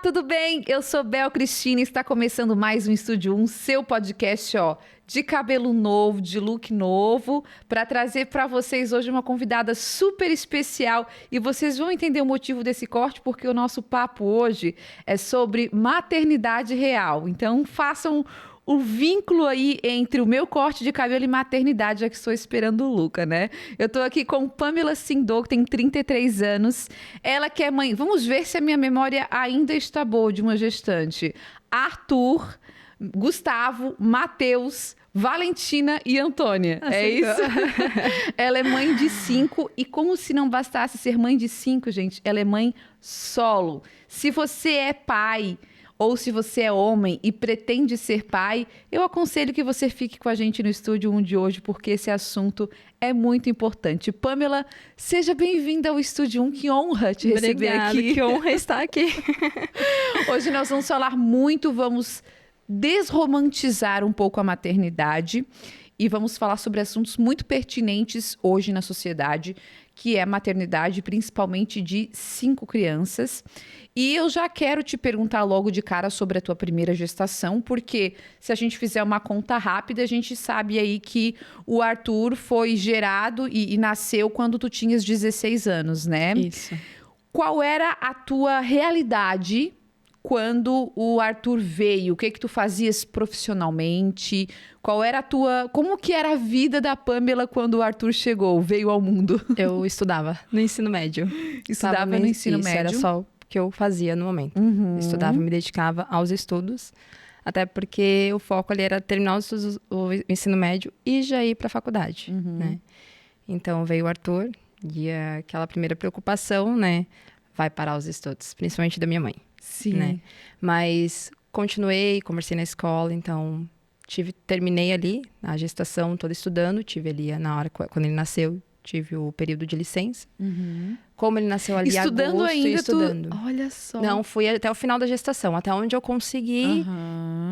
Tudo bem? Eu sou Bel Cristina e está começando mais um Estúdio 1, seu podcast, de cabelo novo, de look novo, para trazer para vocês hoje uma convidada super especial e vocês vão entender o motivo desse corte porque o nosso papo hoje é sobre maternidade real. Então, façam o vínculo aí entre o meu corte de cabelo e maternidade, já que estou esperando o Luca, né? Eu tô aqui com Pamela Sindô, que tem 33 anos. Ela que é mãe... Vamos ver se a minha memória ainda está boa de uma gestante. Arthur, Gustavo, Matheus, Valentina e Antônia. É isso? Ela é mãe de 5 e como se não bastasse ser mãe de 5, gente, ela é mãe solo. Se você é pai... ou se você é homem e pretende ser pai, eu aconselho que você fique com a gente no Estúdio 1 de hoje, porque esse assunto é muito importante. Pamela, seja bem-vinda ao Estúdio 1, que honra te receber aqui. Que honra estar aqui. Hoje nós vamos falar muito, vamos desromantizar um pouco a maternidade e vamos falar sobre assuntos muito pertinentes hoje na sociedade, que é a maternidade, principalmente de 5 crianças. E eu já quero te perguntar logo de cara sobre a tua primeira gestação, porque se a gente fizer uma conta rápida, a gente sabe aí que o Arthur foi gerado e nasceu quando tu tinhas 16 anos, né? Isso. Qual era a tua realidade quando o Arthur veio? O que tu fazias profissionalmente? Qual era a tua... Como que era a vida da Pamela quando o Arthur chegou, veio ao mundo? Eu estudava no ensino médio. Estudava no ensino médio? Era só o que eu fazia no momento. Uhum. Estudava, me dedicava aos estudos. Até porque o foco ali era terminar o ensino médio e já ir para a faculdade, né? Então veio o Arthur e aquela primeira preocupação, né? Vai parar os estudos, principalmente da minha mãe. Sim. Né? Mas continuei, comecei na escola, então terminei ali a gestação toda estudando, tive ali na hora, quando ele nasceu, tive o período de licença. Como ele nasceu ali estudando agosto, ainda, estudando. Olha só. Não, fui até o final da gestação, até onde eu consegui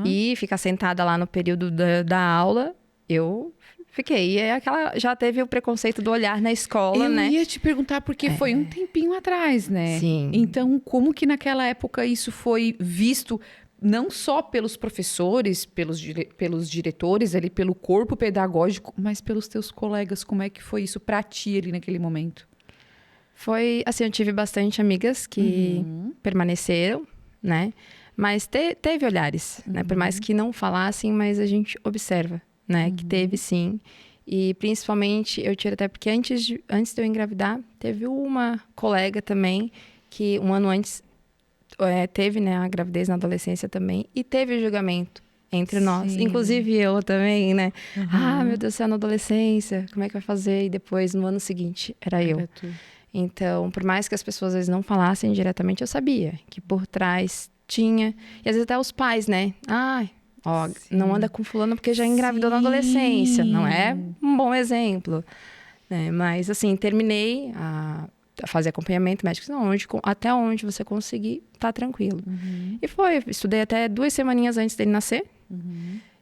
ir, ficar sentada lá no período da aula, eu fiquei. E já teve o preconceito do olhar na escola, né? Eu ia te perguntar, porque foi um tempinho atrás, né? Sim. Então, como que naquela época isso foi visto, não só pelos professores, pelos diretores, ali, pelo corpo pedagógico, mas pelos teus colegas? Como é que foi isso pra ti ali naquele momento? Foi, assim, eu tive bastante amigas que permaneceram, né? Mas teve olhares, né? Por mais que não falassem, mas a gente observa. Né, que teve sim, e principalmente eu tive até porque antes de eu engravidar, teve uma colega também, que um ano antes teve, né, a gravidez na adolescência também, e teve o julgamento entre nós, inclusive eu também, né, meu Deus do céu, na adolescência, como é que vai fazer? E depois, no ano seguinte, era eu. Então, por mais que as pessoas às vezes não falassem diretamente, eu sabia que por trás tinha, e às vezes até os pais, né, não anda com fulano porque já engravidou na adolescência. Não é um bom exemplo. Né? Mas, assim, terminei a fazer acompanhamento médico. Até onde você conseguir, tá tranquilo. E estudei até 2 semaninhas antes dele nascer.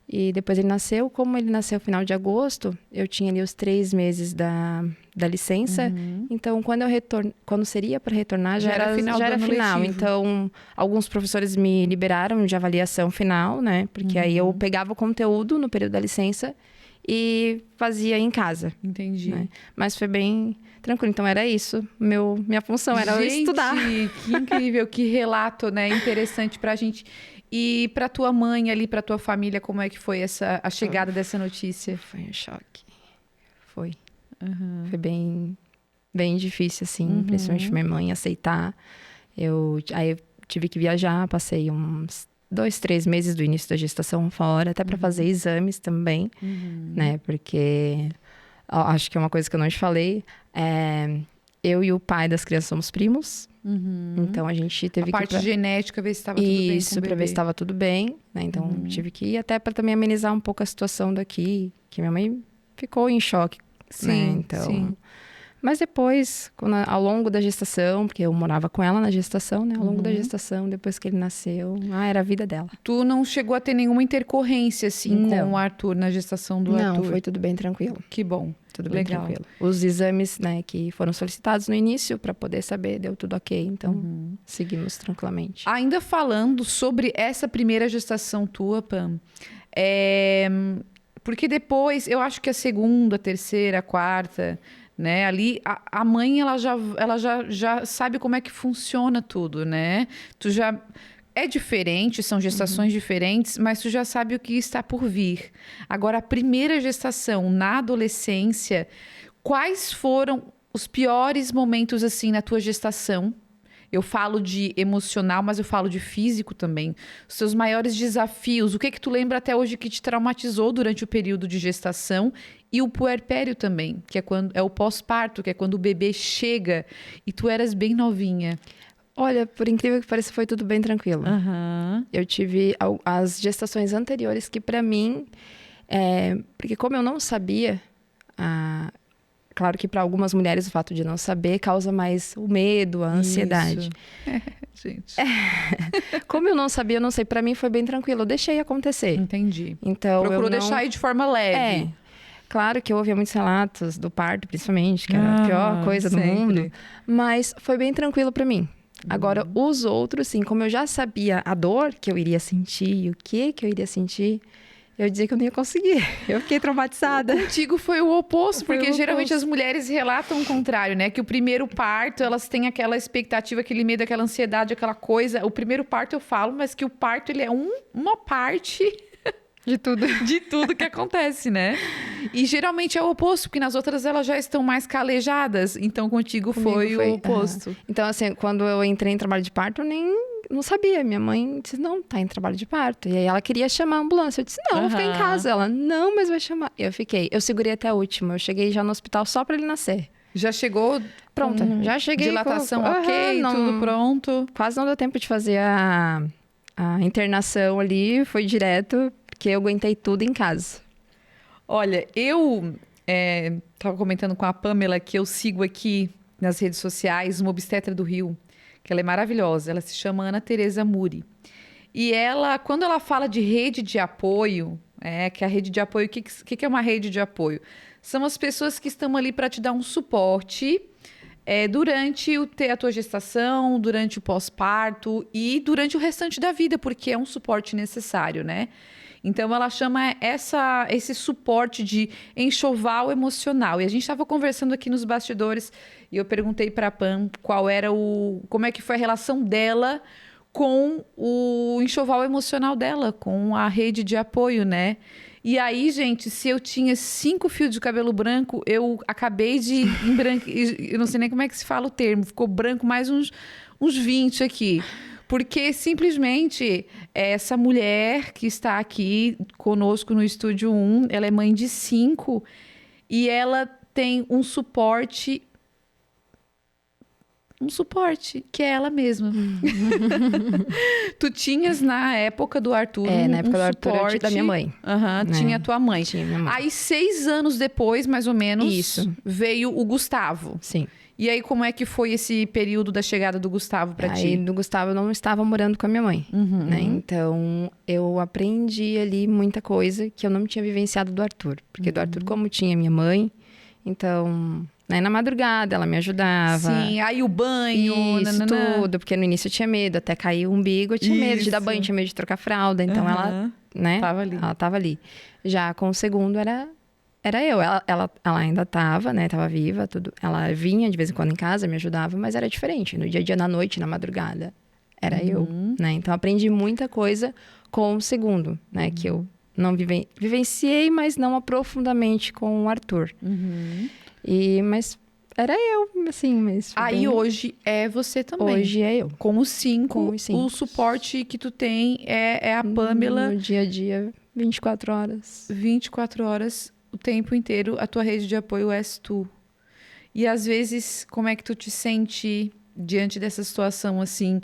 E depois ele nasceu. Como ele nasceu no final de agosto, eu tinha ali os 3 meses da licença. Então, quando seria para retornar, já era final. Então, alguns professores me liberaram de avaliação final, né? Porque aí eu pegava o conteúdo no período da licença e fazia em casa. Entendi. Né? Mas foi bem tranquilo. Então, era isso. Minha função era estudar. Que incrível, que relato, né? Interessante pra gente. E pra tua mãe ali, pra tua família, como é que foi a chegada dessa notícia? Foi um choque. Foi. Foi bem, bem difícil, assim, principalmente minha mãe aceitar. Aí eu tive que viajar, passei uns 2, 3 meses do início da gestação fora, até para fazer exames também, né? Porque acho que é uma coisa que eu não te falei, eu e o pai das crianças somos primos. Então a gente teve que... A parte genética, ver se estava tudo bem. Isso, para ver se estava tudo bem, né? Então tive que ir até para também amenizar um pouco a situação daqui, que minha mãe ficou em choque. Sim, né? Então, sim. Mas depois, ao longo da gestação, porque eu morava com ela na gestação, né? Ao longo da gestação, depois que ele nasceu, era a vida dela. Tu não chegou a ter nenhuma intercorrência, assim, com o Arthur, na gestação do Arthur? Não, foi tudo bem tranquilo. Que bom. Tudo bem tranquilo. Os exames, né, que foram solicitados no início para poder saber, deu tudo ok. Então, seguimos tranquilamente. Ainda falando sobre essa primeira gestação tua, Pam, porque depois, eu acho que a segunda, a terceira, a quarta, né, ali, a mãe, ela já sabe como é que funciona tudo, né? Tu já... É diferente, são gestações diferentes, mas tu já sabe o que está por vir. Agora, a primeira gestação na adolescência, quais foram os piores momentos, assim, na tua gestação? Eu falo de emocional, mas eu falo de físico também. Os seus maiores desafios, o que tu lembra até hoje que te traumatizou durante o período de gestação e o puerpério também, que é o pós-parto, que é quando o bebê chega e tu eras bem novinha. Olha, por incrível que pareça, foi tudo bem tranquilo. Eu tive as gestações anteriores que, para mim, porque como eu não sabia, claro que para algumas mulheres o fato de não saber causa mais o medo, a ansiedade. Gente. Como eu não sabia, eu não sei, para mim foi bem tranquilo, eu deixei acontecer. Entendi. Então, procurou deixar aí de forma leve. Claro que eu ouvia muitos relatos do parto, principalmente, que era a pior coisa do mundo, mas foi bem tranquilo para mim. Agora, os outros, sim, como eu já sabia a dor que eu iria sentir, o que eu iria sentir, eu dizia que eu não ia conseguir. Eu fiquei traumatizada. Contigo foi o oposto, porque geralmente as mulheres relatam o contrário, né? Que o primeiro parto, elas têm aquela expectativa, aquele medo, aquela ansiedade, aquela coisa. O primeiro parto eu falo, mas que o parto, ele é uma parte... De tudo. De tudo que acontece, né? E geralmente é o oposto, porque nas outras elas já estão mais calejadas. Então, contigo foi o oposto. Então, assim, quando eu entrei em trabalho de parto, eu nem não sabia. Minha mãe disse, não, tá em trabalho de parto. E aí ela queria chamar a ambulância. Eu disse, não, vou ficar em casa. Ela, não, mas vai chamar. Eu fiquei. Eu segurei até a última. Eu cheguei já no hospital só pra ele nascer. Já chegou pronta? Já cheguei. Dilatação ok, tudo pronto. Quase não deu tempo de fazer a internação ali. Foi direto... Porque eu aguentei tudo em casa. Olha, eu estava comentando com a Pamela que eu sigo aqui nas redes sociais uma obstetra do Rio, que ela é maravilhosa. Ela se chama Ana Tereza Muri. E ela, quando ela fala de rede de apoio, que a rede de apoio, o que é uma rede de apoio? São as pessoas que estão ali para te dar um suporte durante a tua gestação, durante o pós-parto e durante o restante da vida, porque é um suporte necessário, né? Então, ela chama esse suporte de enxoval emocional. E a gente estava conversando aqui nos bastidores e eu perguntei para a Pam como é que foi a relação dela com o enxoval emocional dela, com a rede de apoio, né? E aí, gente, se eu tinha 5 fios de cabelo branco, eu acabei de embranquecer. Eu não sei nem como é que se fala o termo. Ficou branco mais uns 20 aqui. Porque simplesmente essa mulher que está aqui conosco no Estúdio 1, ela é mãe de 5 e ela tem um suporte que é ela mesma. Tu tinhas na época do Arthur na época do Arthur, suporte da minha mãe. Tinha a tua mãe. Tinha minha mãe. Aí 6 anos depois, mais ou menos, veio o Gustavo. Sim. E aí, como é que foi esse período da chegada do Gustavo pra ti? Aí, do Gustavo, eu não estava morando com a minha mãe, né? Então, eu aprendi ali muita coisa que eu não tinha vivenciado do Arthur. Porque do Arthur, como tinha minha mãe, então... Né, na madrugada, ela me ajudava. Sim, aí o banho... Isso, tudo. Porque no início eu tinha medo. Até cair o umbigo, eu tinha medo de dar banho, tinha medo de trocar fralda. Então, ela, né? Ela tava ali. Já com o segundo, era eu. Ela ainda tava, né? Tava viva, tudo. Ela vinha de vez em quando em casa, me ajudava, mas era diferente. No dia a dia, na noite, na madrugada, era eu, né? Então, aprendi muita coisa com o segundo, né? Que eu não vivenciei, mas não aprofundadamente com o Arthur. Mas era eu, assim, mas... Aí hoje é você também. Hoje é eu. Com os 5, o suporte que tu tem é a Pamela. No dia a dia, 24 horas. 24 horas, o tempo inteiro, a tua rede de apoio és tu. E às vezes, como é que tu te sente diante dessa situação, assim?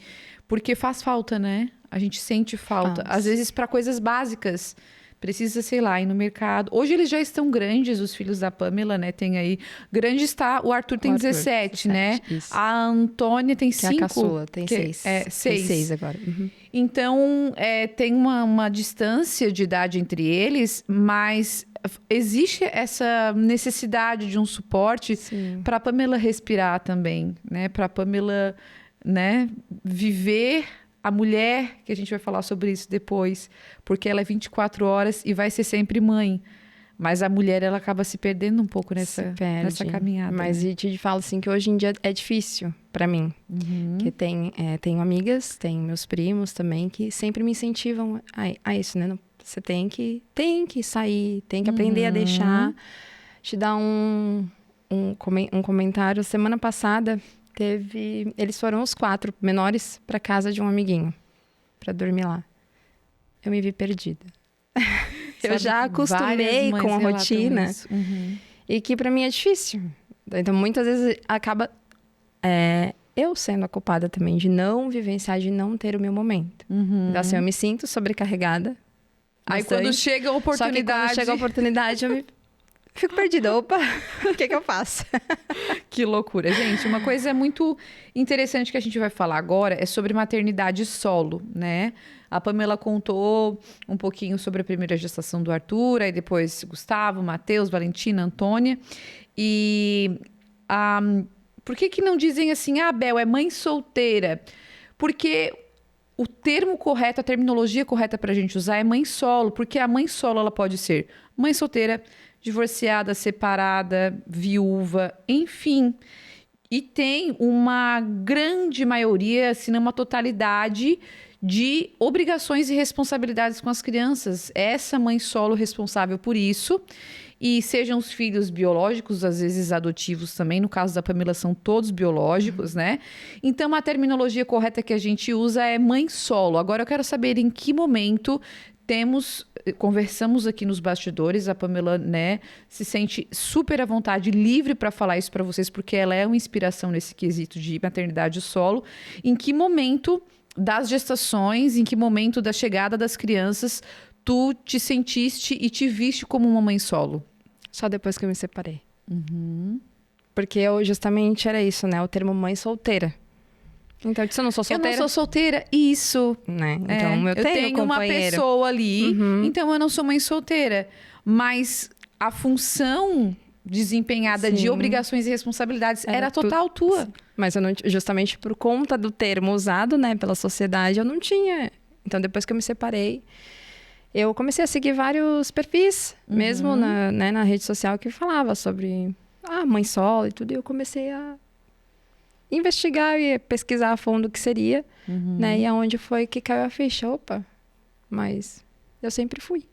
Porque faz falta, né? A gente sente falta. Às vezes, para coisas básicas, precisa, sei lá, ir no mercado. Hoje eles já estão grandes, os filhos da Pamela, né? Tem aí. Grande está. O Arthur tem 17, né? Isso. A Antônia tem 5. Que é a caçula, tem 6. É, 6. Tem 6 agora. Então, tem uma distância de idade entre eles, mas existe essa necessidade de um suporte para a Pamela respirar também, né? Para a Pamela, né, viver a mulher, que a gente vai falar sobre isso depois, porque ela é 24 horas e vai ser sempre mãe. Mas a mulher, ela acaba se perdendo um pouco nessa caminhada. Mas eu te falo assim que hoje em dia é difícil para mim. Que tenho amigas, tenho meus primos também, que sempre me incentivam a isso, né? Você tem que sair, tem que aprender a deixar. Te dar um comentário. Semana passada, eles foram os 4 menores para casa de um amiguinho, para dormir lá. Eu me vi perdida. Eu já acostumei com a rotina e que para mim é difícil. Então, muitas vezes acaba eu sendo a culpada também de não vivenciar, de não ter o meu momento. Então, assim, eu me sinto sobrecarregada. Aí, quando chega a oportunidade... Só que quando chega a oportunidade, eu fico perdida. Opa, o que eu faço? Que loucura. Gente, uma coisa muito interessante que a gente vai falar agora é sobre maternidade solo, né? A Pamela contou um pouquinho sobre a primeira gestação do Arthur, aí depois Gustavo, Matheus, Valentina, Antônia. E por que não dizem assim, Bel, é mãe solteira? Porque o termo correto, a terminologia correta para a gente usar é mãe solo, porque a mãe solo ela pode ser mãe solteira, divorciada, separada, viúva, enfim. E tem uma grande maioria, se não uma totalidade, de obrigações e responsabilidades com as crianças. Essa mãe solo responsável por isso. E sejam os filhos biológicos, às vezes adotivos também. No caso da Pamela, são todos biológicos, né? Então, a terminologia correta que a gente usa é mãe solo. Agora, eu quero saber em que momento conversamos aqui nos bastidores, a Pamela, né, se sente super à vontade, livre para falar isso para vocês, porque ela é uma inspiração nesse quesito de maternidade solo. Em que momento das gestações, em que momento da chegada das crianças, tu te sentiste e te viste como uma mãe solo? Só depois que eu me separei. Porque eu justamente era isso, né? O termo mãe solteira. Então, se eu não sou solteira... Eu não sou solteira, isso. Né? Então, eu tenho uma pessoa ali, então eu não sou mãe solteira. Mas a função desempenhada de obrigações e responsabilidades era total tua. Mas eu não, justamente por conta do termo usado, né, pela sociedade, eu não tinha. Então, depois que eu me separei, eu comecei a seguir vários perfis, mesmo na rede social, que falava sobre mãe solo e tudo. E eu comecei a investigar e pesquisar a fundo o que seria, né? E aonde foi que caiu a ficha. Opa, mas eu sempre fui.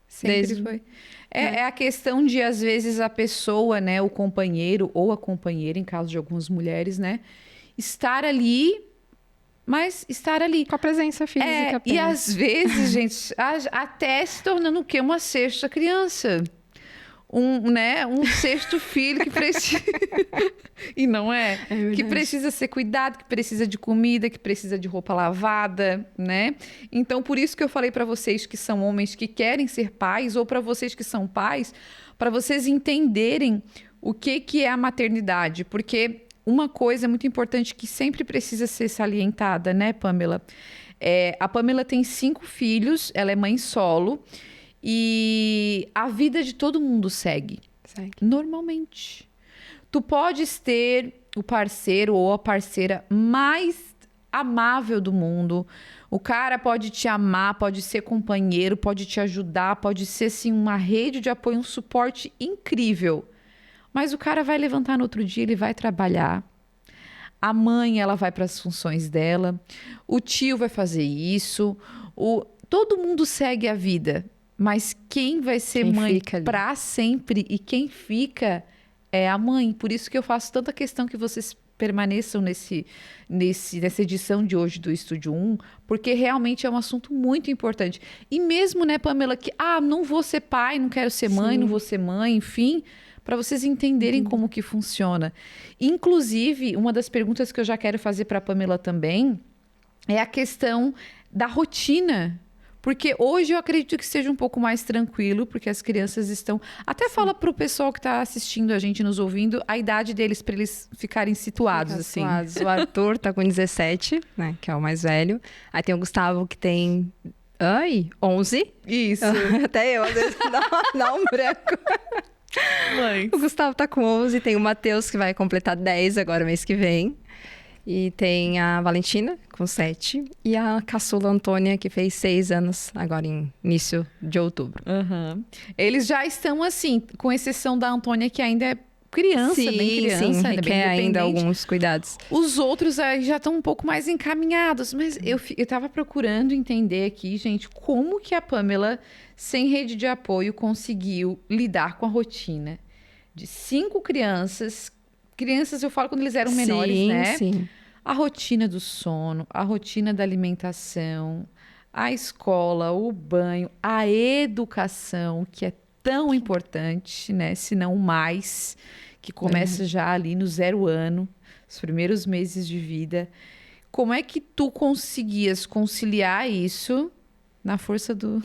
Sempre foi. É a questão de, às vezes, a pessoa, né, o companheiro ou a companheira, em caso de algumas mulheres, né, estar ali, mas estar ali. Com a presença física. E às vezes, gente, até se tornando o quê? Uma sexta criança. Um sexto filho que precisa... E não é? Que precisa ser cuidado, que precisa de comida, que precisa de roupa lavada, né? Então, por isso que eu falei para vocês que são homens que querem ser pais, ou para vocês que são pais, para vocês entenderem o que é a maternidade. Porque uma coisa muito importante que sempre precisa ser salientada, né, Pamela? A Pamela tem 5 filhos, ela é mãe solo, e a vida de todo mundo segue. Normalmente. Tu podes ter o parceiro ou a parceira mais amável do mundo. O cara pode te amar, pode ser companheiro, pode te ajudar, pode ser, assim, uma rede de apoio, um suporte incrível. Mas o cara vai levantar no outro dia, ele vai trabalhar. A mãe, ela vai para as funções dela. O tio vai fazer isso. Todo mundo segue a vida. Mas quem vai ser mãe para sempre e quem fica é a mãe. Por isso que eu faço tanta questão que vocês permaneçam nessa edição de hoje do Estúdio 1, porque realmente é um assunto muito importante. E mesmo, né, Pamela, que não vou ser pai, não quero ser mãe, não vou ser mãe, enfim, para vocês entenderem como que funciona. Inclusive, uma das perguntas que eu já quero fazer para a Pamela também é a questão da rotina. Porque hoje eu acredito que seja um pouco mais tranquilo, porque as crianças estão... Até fala pro pessoal que tá assistindo a gente, nos ouvindo, a idade deles para eles ficarem situados, assim. Situados. O Arthur tá com 17, né? Que é o mais velho. Aí tem o Gustavo que tem... 11. Isso. Até eu, às vezes, dá um branco. Mãe. O Gustavo tá com 11. Tem o Matheus que vai completar 10 agora, mês que vem. E tem a Valentina, com 7. E a caçula Antônia, que fez 6 anos, agora em início de outubro. Uhum. Eles já estão assim, com exceção da Antônia, que ainda é criança, Sim, bem criança, sim, ainda bem requer ainda independente. alguns cuidados. Os outros aí já estão um pouco mais encaminhados. Mas eu tava procurando entender aqui, gente, como que a Pamela, sem rede de apoio, conseguiu lidar com a rotina de 5 crianças. Crianças, eu falo quando eles eram menores, né? Sim. A rotina do sono, a rotina da alimentação, a escola, o banho, a educação, que é tão importante, né? Se não mais, que começa já ali no 0 ano, os primeiros meses de vida. Como é que tu conseguias conciliar isso na força do...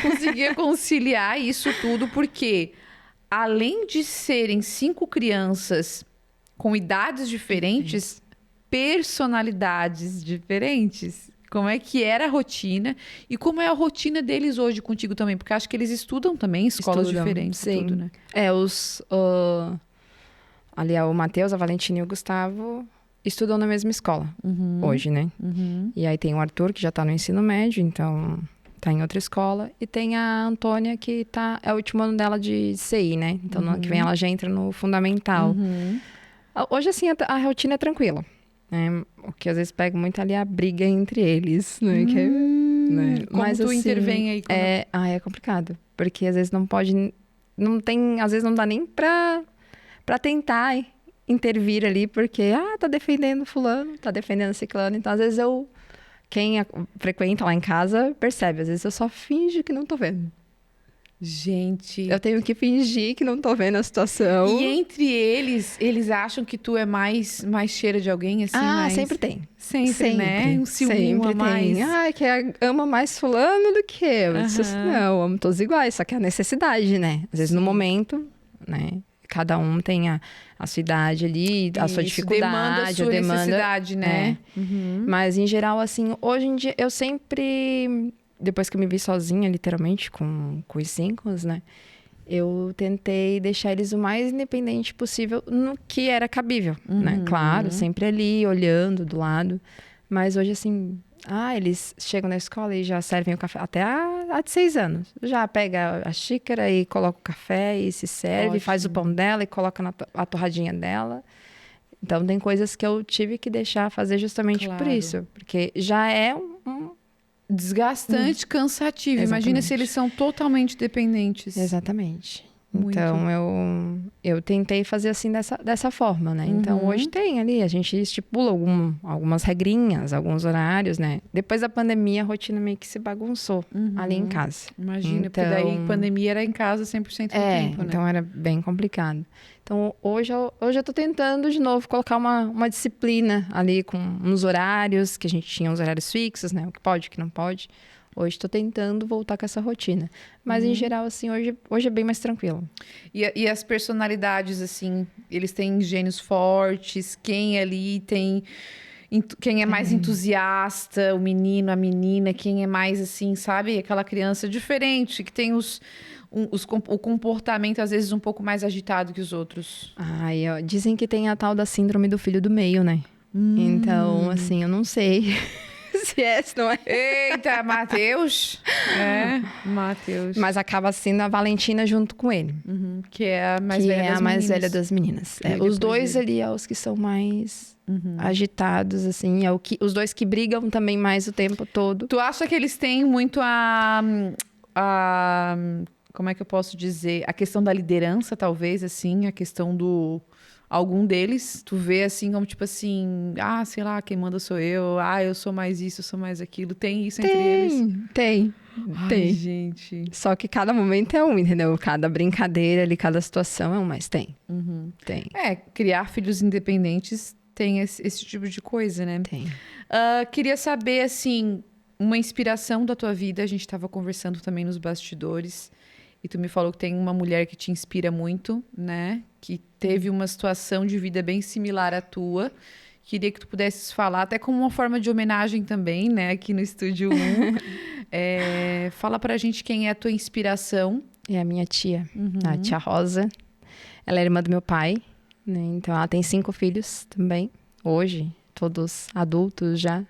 Conseguia conciliar isso tudo, porque além de serem 5 crianças com idades diferentes, personalidades diferentes. Como é que era a rotina e como é a rotina deles hoje contigo também? Porque acho que eles estudam também em escolas diferentes. Sim. Tudo, né? Ali é o Matheus, a Valentina e o Gustavo estudam na mesma escola hoje, né? E aí tem o Arthur, que já tá no ensino médio, então tá em outra escola. E tem a Antônia, que é o último ano dela de CI, né? Então, no ano que vem ela já entra no fundamental. Hoje, assim, a rotina é tranquila. Né? O que às vezes pega muito ali é a briga entre eles, né? Né? Como Mas, tu assim, intervém aí? É complicado. Porque às vezes não pode... Às vezes não dá nem pra tentar intervir ali, porque, tá defendendo fulano, tá defendendo ciclano. Então, às vezes quem frequenta lá em casa percebe. Às vezes eu só finjo que não tô vendo. Gente... Eu tenho que fingir que não tô vendo a situação. E entre eles acham que tu é mais cheira de alguém, assim, mais... sempre tem. Sempre, né? Um ciúme a mais. Tem. Que ama mais fulano do que eu. Eu disse assim, não, amo todos iguais, só que é a necessidade, né? Às vezes no momento, né? Cada um tem a sua idade ali, a sua dificuldade, a sua necessidade, né? Mas, em geral, assim, hoje em dia, eu sempre... Depois que eu me vi sozinha, literalmente, com os 5, né? Eu tentei deixar eles o mais independente possível no que era cabível, né? Claro, sempre ali, olhando do lado. Mas hoje, assim... eles chegam na escola e já servem o café. Até a de 6 anos. Já pega a xícara e coloca o café e se serve. Ótimo. Faz o pão dela e coloca a torradinha dela. Então, tem coisas que eu tive que deixar fazer justamente por isso. Porque já é desgastante, cansativo. Exatamente. Imagina se eles são totalmente dependentes. Exatamente. Muito. Então, eu tentei fazer assim dessa forma, né? Então, hoje tem ali, a gente estipula algumas regrinhas, alguns horários, né? Depois da pandemia, a rotina meio que se bagunçou ali em casa. Imagina, porque daí pandemia era em casa 100% do tempo, né? Então era bem complicado. Então, hoje eu tô tentando, de novo, colocar uma disciplina ali com uns horários, que a gente tinha uns horários fixos, né? O que pode, o que não pode. Hoje estou tentando voltar com essa rotina. Mas, em geral, assim, hoje é bem mais tranquilo. E as personalidades, assim, eles têm gênios fortes? Quem ali tem... Quem é mais entusiasta? O menino, a menina? Quem é mais, assim, sabe? Aquela criança diferente, que tem o comportamento, às vezes, um pouco mais agitado que os outros. Dizem que tem a tal da síndrome do filho do meio, né? Então, assim, eu não sei... se não é. Eita, Matheus. Matheus. Mas acaba sendo a Valentina junto com ele. Que é a mais velha das meninas. Que é a mais velha das meninas. Os dois ali é os que são mais agitados, assim. Os dois que brigam também mais o tempo todo. Tu acha que eles têm muito como é que eu posso dizer? A questão da liderança, talvez, assim. A questão do... Algum deles, tu vê assim, como tipo assim... sei lá, quem manda sou eu. Eu sou mais isso, eu sou mais aquilo. Tem isso entre eles? Tem. Gente. Só que cada momento é entendeu? Cada brincadeira ali, cada situação é mas tem. Tem. Criar filhos independentes tem esse tipo de coisa, né? Tem. Queria saber, assim... uma inspiração da tua vida. A gente estava conversando também nos bastidores e tu me falou que tem uma mulher que te inspira muito, né? Que teve uma situação de vida bem similar à tua. Queria que tu pudesses falar, até como uma forma de homenagem também, né? Aqui no Estúdio 1. Fala pra gente quem é a tua inspiração. É a minha tia, a tia Rosa. Ela é irmã do meu pai, né? Então ela tem 5 filhos também, hoje, todos adultos já.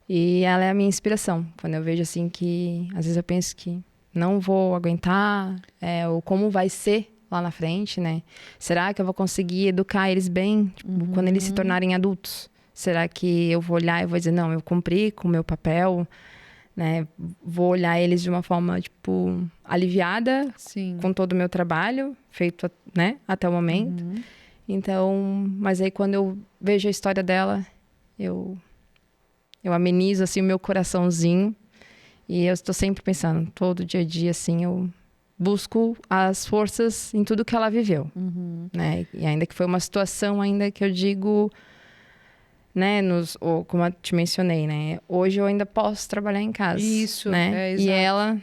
E ela é a minha inspiração. Quando eu vejo assim que, às vezes eu penso que não vou aguentar, ou como vai ser lá na frente, né? Será que eu vou conseguir educar eles bem, tipo, quando eles se tornarem adultos? Será que eu vou olhar e vou dizer, não, eu cumpri com o meu papel, né? Vou olhar eles de uma forma, tipo, aliviada, Sim. com todo o meu trabalho feito, né, até o momento. Então, mas aí quando eu vejo a história dela, eu amenizo, assim, o meu coraçãozinho. E eu estou sempre pensando, todo dia a dia, assim, eu busco as forças em tudo que ela viveu, né? E ainda que foi uma situação, ainda que eu digo, né, como eu te mencionei, né? Hoje eu ainda posso trabalhar em casa. Isso, né? exato. E ela,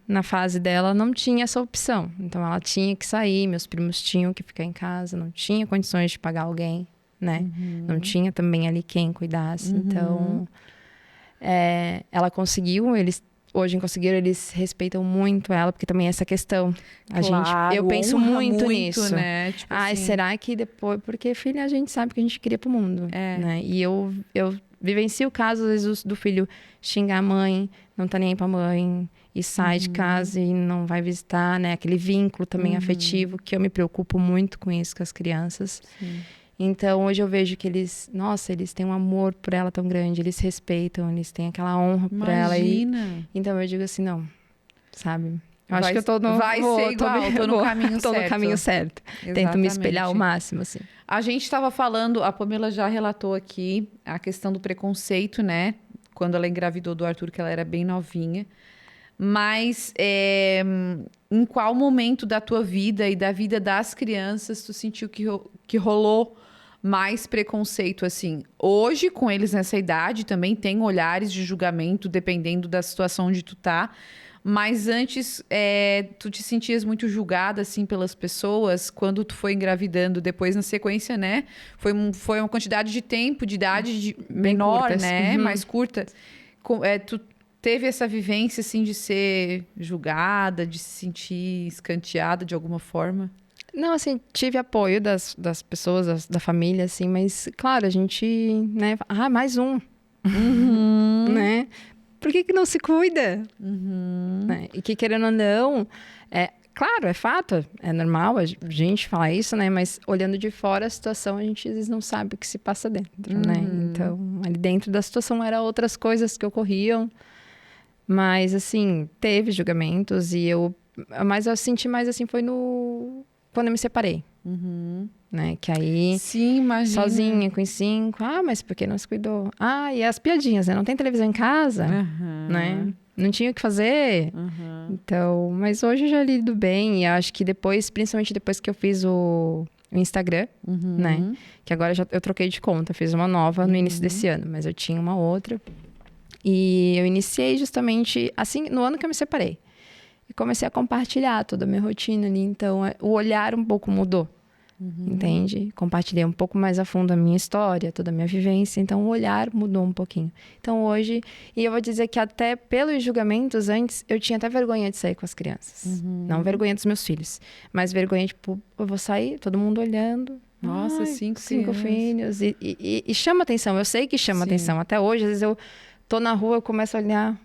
na fase dela, não tinha essa opção. Então, ela tinha que sair, meus primos tinham que ficar em casa, não tinha condições de pagar alguém, né? Não tinha também ali quem cuidasse. Então, ela conseguiu, hoje conseguiram, eles respeitam muito ela, porque também essa questão. Eu penso muito nisso. Né? Tipo Ai, assim, será que depois... Porque filha, a gente sabe que a gente cria pro mundo. Né? E eu vivencio o caso, às vezes, do filho xingar a mãe, não tá nem aí pra mãe, e sai de casa e não vai visitar, né? Aquele vínculo também afetivo, que eu me preocupo muito com isso, com as crianças. Sim. Então, hoje eu vejo que eles têm um amor por ela tão grande, eles respeitam, eles têm aquela honra por ela. Então, eu digo assim, não, sabe? Eu acho que eu tô no... Vai ser igual, tô no caminho certo. Tô no caminho certo. Exatamente. Tento me espelhar ao máximo, assim. A gente estava falando, a Pamela já relatou aqui a questão do preconceito, né? Quando ela engravidou do Arthur, que ela era bem novinha. Mas em qual momento da tua vida e da vida das crianças tu sentiu que rolou mais preconceito, assim? Hoje, com eles nessa idade, também tem olhares de julgamento, dependendo da situação onde tu tá. Mas antes, tu te sentias muito julgada, assim, pelas pessoas quando tu foi engravidando. Depois, na sequência, né? Foi uma quantidade de tempo, de idade menor, curtas. né? Mais curta. Tu teve essa vivência, assim, de ser julgada, de se sentir escanteada de alguma forma? Não, assim, tive apoio das pessoas, da família, assim, mas, claro, a gente, né? Mais um, né? Por que não se cuida? Né? E que, querendo ou não, claro, é fato, é normal a gente falar isso, né? Mas olhando de fora a situação, a gente às vezes não sabe o que se passa dentro, né? Então, ali dentro da situação eram outras coisas que ocorriam. Mas, assim, teve julgamentos mas eu senti mais, assim, foi quando eu me separei. Né? Que aí, sim, imagina. Sozinha, com os 5. Mas por que não se cuidou? E as piadinhas, né? Não tem televisão em casa, né? Não tinha o que fazer. Então, mas hoje eu já lido bem. E acho que depois, principalmente depois que eu fiz o Instagram, né? Que agora eu troquei de conta. Fiz uma nova no início desse ano, mas eu tinha uma outra. E eu iniciei justamente, assim, no ano que eu me separei. E comecei a compartilhar toda a minha rotina ali. Então, o olhar um pouco mudou. Entende? Compartilhei um pouco mais a fundo a minha história, toda a minha vivência. Então, o olhar mudou um pouquinho. Então, hoje... E eu vou dizer que até pelos julgamentos, antes, eu tinha até vergonha de sair com as crianças. Não vergonha dos meus filhos. Mas vergonha, tipo, eu vou sair, todo mundo olhando. Nossa, 5 filhos. E chama atenção. Eu sei que chama atenção. Até hoje, às vezes eu tô na rua, eu começo a olhar...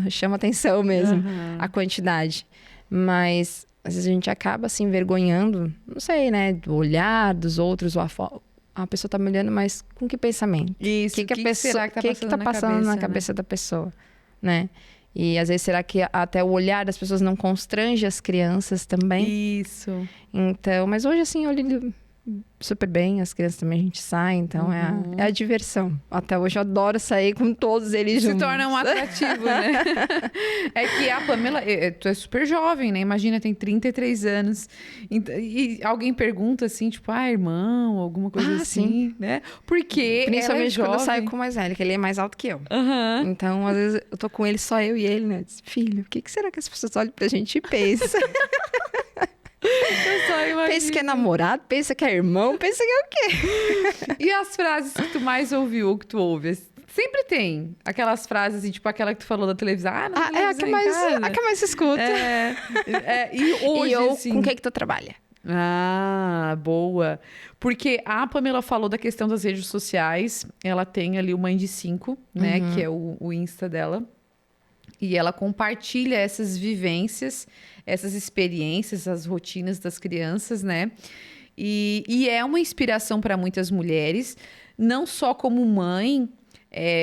Chama atenção mesmo, a quantidade. Mas, às vezes, a gente acaba, assim, envergonhando, não sei, né? Do olhar dos outros, a pessoa tá me olhando, mas com que pensamento? Isso, o que será que tá passando na cabeça da pessoa, né? E, às vezes, será que até o olhar das pessoas não constrange as crianças também? Isso. Então, mas hoje, assim, eu lido super bem, as crianças também a gente sai, então é a diversão. Até hoje eu adoro sair com todos eles juntos. Se torna um atrativo, né? É que a Pamela, tu é super jovem, né? Imagina, tem 33 anos. E alguém pergunta assim, tipo, irmão, alguma coisa assim, sim. né? Porque principalmente ela é quando eu saio jovem. com o mais velho, que ele é mais alto que eu. Uhum. Então, às vezes, eu tô com ele, só eu e ele, né? Eu disse, filho, o que será que as pessoas olham pra gente e pensam? Pensa que é namorado, pensa que é irmão, pensa que é o quê? E as frases que tu mais ouviu ou que tu ouve? Sempre tem aquelas frases, assim, tipo aquela que tu falou da televisão. Na televisão, a que mais escuta. E hoje, eu, assim... com quem que tu trabalha? Boa. Porque a Pamela falou da questão das redes sociais. Ela tem ali o Mãe de 5, né? Que é o Insta dela. E ela compartilha essas vivências, essas experiências, as rotinas das crianças, né? E é uma inspiração para muitas mulheres, não só como mãe,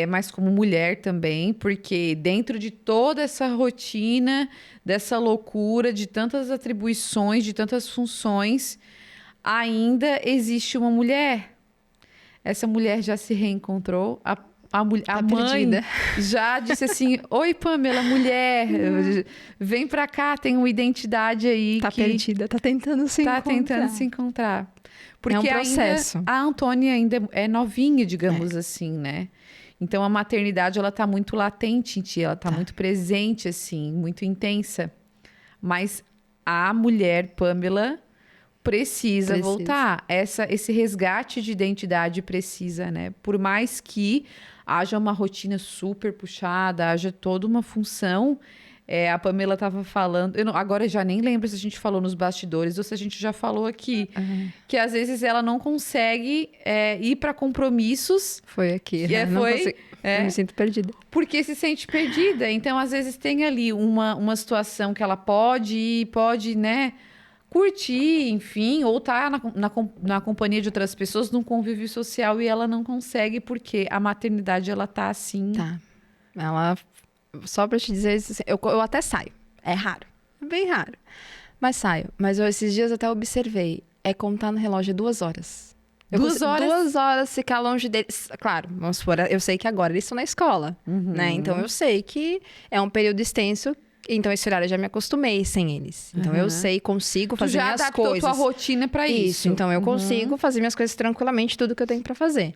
mas como mulher também, porque dentro de toda essa rotina, dessa loucura, de tantas atribuições, de tantas funções, ainda existe uma mulher. Essa mulher já se reencontrou. A mãe perdida. já disse assim, oi, Pamela, mulher, vem pra cá, tem uma identidade aí Tá perdida, tá tentando se encontrar. Tá tentando se encontrar. Porque é um processo. A Antônia ainda é novinha, digamos assim, né? Então, a maternidade, ela tá muito latente em ti, ela tá muito presente, assim, muito intensa. Mas a mulher, Pamela, precisa voltar. Esse resgate de identidade precisa, né? Por mais que haja uma rotina super puxada, haja toda uma função. A Pamela estava falando... agora eu já nem lembro se a gente falou nos bastidores ou se a gente já falou aqui. Que às vezes ela não consegue ir para compromissos. Foi aqui. Eu me sinto perdida. Porque se sente perdida. Então, às vezes, tem ali uma situação que ela pode ir, né? Curtir, enfim, ou tá na companhia de outras pessoas, num convívio social, e ela não consegue, porque a maternidade, ela tá assim... Tá. Ela, só pra te dizer, eu até saio. É raro. É bem raro. Mas saio. Mas esses dias até observei. É contar no relógio 2 horas. 2 horas? 2 horas ficar longe deles. Claro, vamos supor, eu sei que agora eles estão na escola, né? Então, eu sei que é um período extenso. Então, esse horário eu já me acostumei sem eles. Então, eu sei, consigo fazer minhas coisas. Tu já adaptou tua rotina pra isso. Então, eu consigo fazer minhas coisas tranquilamente, tudo que eu tenho pra fazer.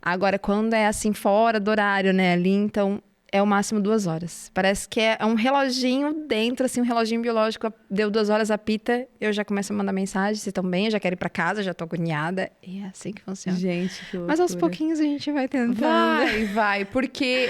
Agora, quando é assim, fora do horário, né, ali, então, é o máximo 2 horas. Parece que é um reloginho dentro, assim, um reloginho biológico. Deu 2 horas, apita, eu já começo a mandar mensagem, vocês estão bem, eu já quero ir pra casa, já tô agoniada. E é assim que funciona. Gente, que loucura. Mas aos pouquinhos a gente vai tentando. Vai, porque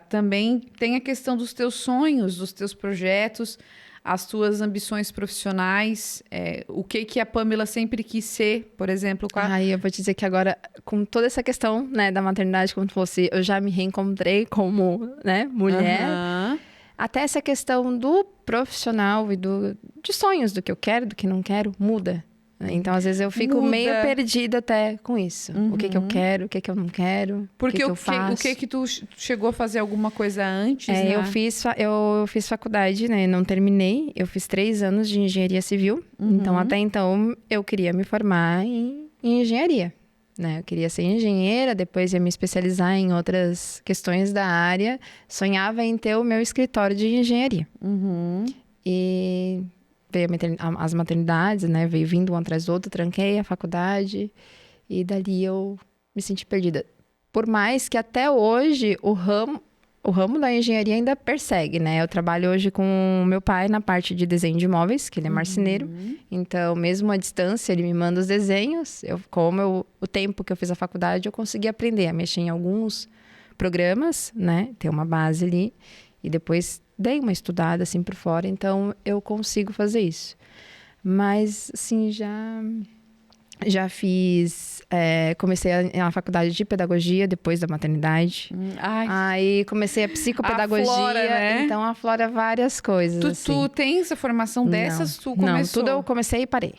também tem a questão dos teus sonhos, dos teus projetos, as tuas ambições profissionais, o que a Pamela sempre quis ser, por exemplo. Eu vou te dizer que agora, com toda essa questão, né, da maternidade, como tu fosse, eu já me reencontrei como, né, mulher. Até essa questão do profissional e de sonhos, do que eu quero, do que não quero, muda. Então, às vezes, eu fico meio perdida até com isso. O que eu quero, o que eu não quero, porque o que eu faço. O que tu chegou a fazer alguma coisa antes, né? Eu fiz faculdade, né? Não terminei. Eu fiz 3 anos de engenharia civil. Então, até então, eu queria me formar em engenharia, né? Eu queria ser engenheira, depois ia me especializar em outras questões da área. Sonhava em ter o meu escritório de engenharia. E... veio as maternidades, né? Veio vindo um atrás do outro, tranquei a faculdade e dali eu me senti perdida. Por mais que até hoje o ramo da engenharia ainda persegue, né? Eu trabalho hoje com meu pai na parte de desenho de imóveis, que ele é marceneiro. Então, mesmo à distância, ele me manda os desenhos. O tempo que eu fiz a faculdade, eu consegui aprender a mexer em alguns programas, né? Ter uma base ali. E depois dei uma estudada assim por fora, então eu consigo fazer isso. Mas, assim, já fiz... comecei a faculdade de pedagogia depois da maternidade. Aí comecei a psicopedagogia. Aflora, né? Então, aflora várias coisas. Tu tens a formação dessas? Tu começou? Não, tudo eu comecei e parei.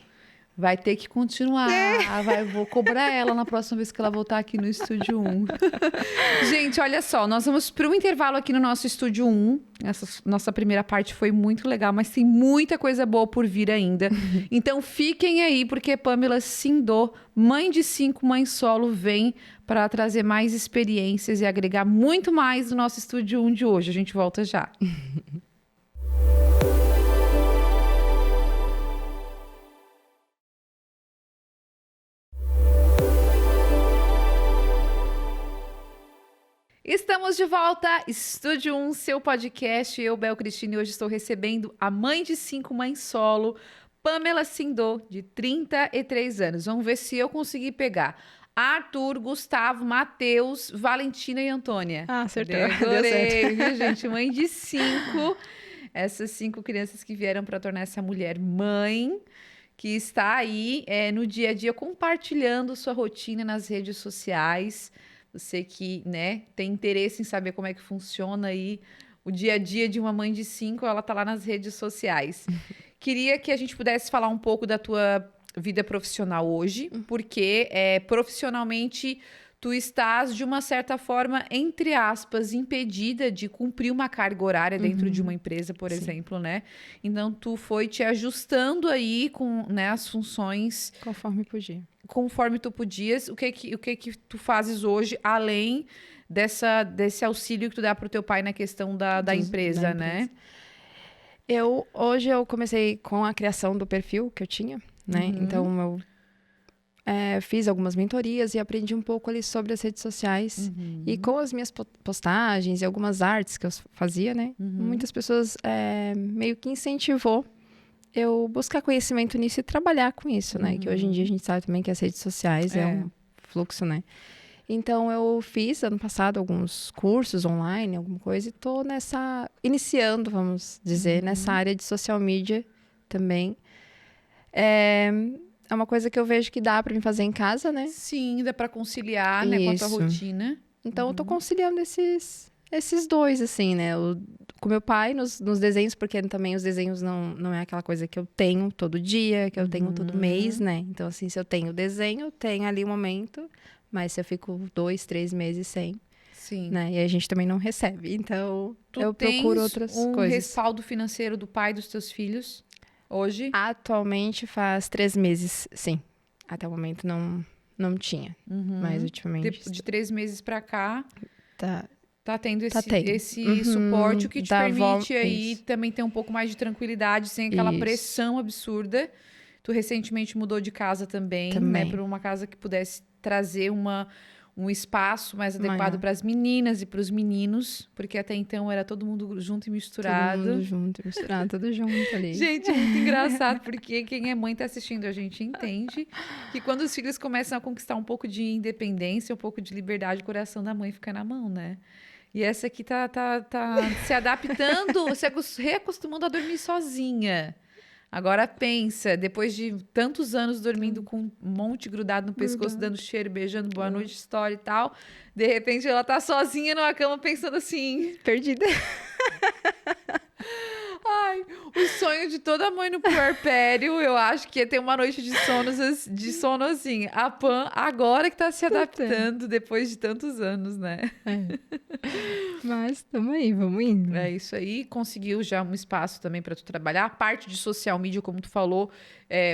Vai ter que continuar. Vou cobrar ela na próxima vez que ela voltar aqui no Estúdio 1. Gente, olha só, nós vamos para um intervalo aqui no nosso Estúdio 1. Essa nossa primeira parte foi muito legal, mas tem muita coisa boa por vir ainda. Então fiquem aí, porque Pamela Sindô, mãe de 5, mãe solo, vem para trazer mais experiências e agregar muito mais no nosso Estúdio 1 de hoje. A gente volta já. Estamos de volta, Estúdio 1, seu podcast. Eu, Bel Cristina, hoje estou recebendo a mãe de 5, mãe solo, Pamela Sindô, de 33 anos. Vamos ver se eu consegui pegar Arthur, Gustavo, Matheus, Valentina e Antônia. Acertou. Adorei, viu, gente? Mãe de 5. Essas 5 crianças que vieram para tornar essa mulher mãe, que está aí no dia a dia compartilhando sua rotina nas redes sociais. Você que, né, tem interesse em saber como é que funciona aí o dia a dia de uma mãe de 5, ela tá lá nas redes sociais. Queria que a gente pudesse falar um pouco da tua vida profissional hoje, porque profissionalmente tu estás, de uma certa forma, entre aspas, impedida de cumprir uma carga horária dentro de uma empresa, por exemplo, né? Então, tu foi te ajustando aí com, né, as funções... Conforme tu podias. O que tu fazes hoje, além desse auxílio que tu dá pro teu pai na questão da empresa, né? Hoje eu comecei com a criação do perfil que eu tinha, né? Então, eu fiz algumas mentorias e aprendi um pouco ali sobre as redes sociais. E com as minhas postagens e algumas artes que eu fazia, né? Muitas pessoas meio que incentivou eu buscar conhecimento nisso e trabalhar com isso, né? Que hoje em dia a gente sabe também que as redes sociais é um fluxo, né? Então, eu fiz, ano passado, alguns cursos online, alguma coisa, e tô iniciando, vamos dizer, nessa área de social media também. É uma coisa que eu vejo que dá pra mim fazer em casa, né? Sim, dá pra conciliar, né, com a tua rotina. Então, eu tô conciliando esses dois, assim, né? Com meu pai nos desenhos, porque também os desenhos não é aquela coisa que eu tenho todo dia, que eu tenho todo mês, né? Então, assim, se eu tenho desenho, eu tenho ali um momento, mas se eu fico 2, 3 meses sem, sim, né? E a gente também não recebe. Então, eu procuro outras coisas. Tu tens um respaldo financeiro do pai dos teus filhos hoje? Atualmente faz 3 meses, sim. Até o momento não tinha, mas ultimamente... De 3 meses pra cá... Tá tendo esse suporte, o que te permite aí também ter um pouco mais de tranquilidade, sem aquela pressão absurda. Tu recentemente mudou de casa também. Né? Para uma casa que pudesse trazer um espaço mais adequado para as meninas e para os meninos, porque até então era todo mundo junto e misturado. Todo mundo junto e misturado, tudo junto ali. Gente, é muito engraçado, porque quem é mãe tá assistindo a gente entende que quando os filhos começam a conquistar um pouco de independência, um pouco de liberdade, o coração da mãe fica na mão, né? E essa aqui tá se adaptando, se reacostumando a dormir sozinha. Agora pensa, depois de tantos anos dormindo com um monte grudado no pescoço, dando cheiro, beijando, boa noite, história e tal, de repente ela tá sozinha numa cama pensando assim... Perdida. Ai, o sonho de toda mãe no puerpério, eu acho que é ter uma noite de sono assim. A Pam agora que tá se adaptando depois de tantos anos, né? Mas tamo aí, vamos indo. É isso aí. Conseguiu já um espaço também para tu trabalhar. A parte de social media, como tu falou,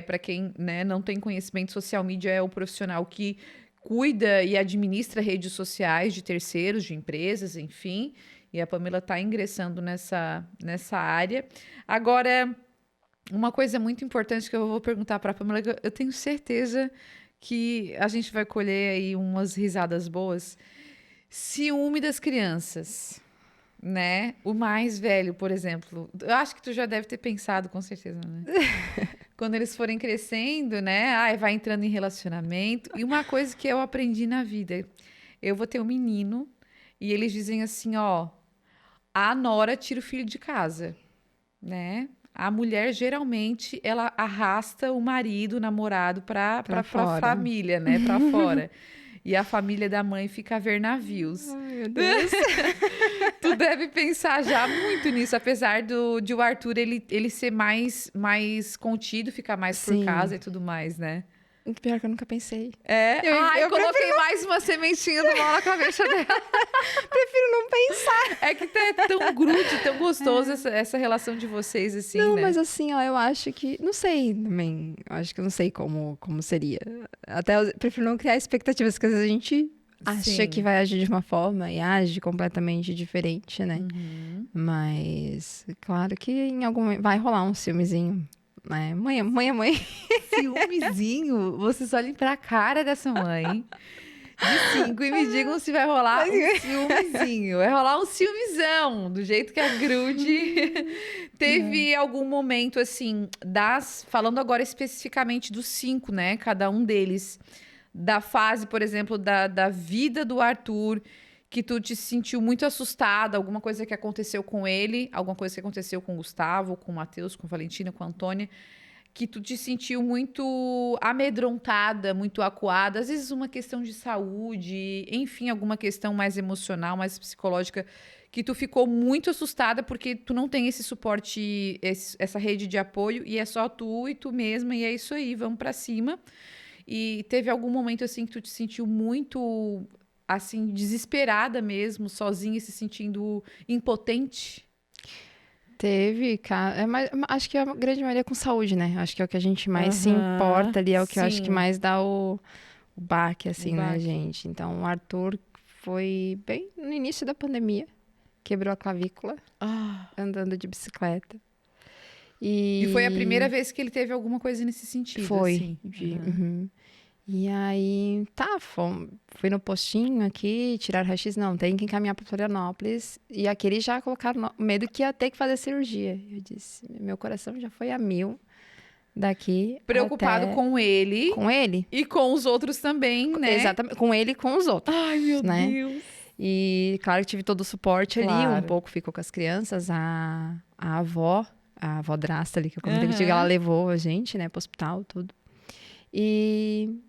para quem, né, não tem conhecimento, social media é o profissional que cuida e administra redes sociais de terceiros, de empresas, enfim. E a Pamela está ingressando nessa área. Agora, uma coisa muito importante que eu vou perguntar para a Pamela, eu tenho certeza que a gente vai colher aí umas risadas boas. Ciúme das crianças, né? O mais velho, por exemplo. Eu acho que tu já deve ter pensado, com certeza, né? Quando eles forem crescendo, né? Vai entrando em relacionamento. E uma coisa que eu aprendi na vida, eu vou ter um menino e eles dizem assim, ó... A nora tira o filho de casa, né? A mulher, geralmente, ela arrasta o marido, o namorado, para a família, né? Para fora. e a família da mãe fica a ver navios. Ai, meu Deus. Tu deve pensar já muito nisso, apesar de o Arthur ele ser mais contido, ficar mais por Sim. casa e tudo mais, né? Pior que eu nunca pensei. É? Eu Coloquei mais uma sementinha do mal na cabeça dela. Prefiro não pensar. É que é tão grude, tão gostoso essa relação de vocês, assim, Não, né? mas assim, ó, eu acho que... Não sei também. Eu acho que eu não sei como seria. Até eu prefiro não criar expectativas, porque às vezes a gente acha Sim. que vai agir de uma forma e age completamente diferente, né? Uhum. Mas, claro que em algum momento vai rolar um ciúmezinho, né? Mãe. Ciúmezinho, vocês olhem pra cara dessa mãe de 5 e me digam se vai rolar um ciúmezinho. Vai rolar um ciúmezão, do jeito que a Grude teve algum momento, assim, falando agora especificamente dos 5, né? Cada um deles. Da fase, por exemplo, da vida do Arthur, que tu te sentiu muito assustada, alguma coisa que aconteceu com ele, alguma coisa que aconteceu com o Gustavo, com o Matheus, com a Valentina, com a Antônia, que tu te sentiu muito amedrontada, muito acuada, às vezes uma questão de saúde, enfim, alguma questão mais emocional, mais psicológica, que tu ficou muito assustada porque tu não tem esse suporte, essa rede de apoio, e é só tu e tu mesma, e é isso aí, vamos pra cima. E teve algum momento assim que tu te sentiu muito, assim, desesperada mesmo, sozinha, se sentindo impotente? Teve, cara. Mas acho que a grande maioria é com saúde, né? Acho que é o que a gente mais se Aham, importa ali, é o que eu acho que sim. mais dá o baque, assim, O né, baque. gente? Então, o Arthur foi bem no início da pandemia, quebrou a clavícula, Ah. andando de bicicleta. E foi a primeira vez que ele teve alguma coisa nesse sentido, Foi. assim. Uhum. E aí, fui no postinho aqui, tirar raio-x. Não, tem que encaminhar para Florianópolis. E aqui eles já colocaram medo que ia ter que fazer cirurgia. Eu disse, meu coração já foi a 1000 daqui Preocupado até... com ele Com ele. e com os outros também, né? Exatamente, com ele e com os outros. Ai, meu né? Deus. E claro que tive todo o suporte ali, Claro. um pouco ficou com as crianças, a avó drasta ali que eu comentei Aham. contigo, ela levou a gente, né, pro hospital, tudo. E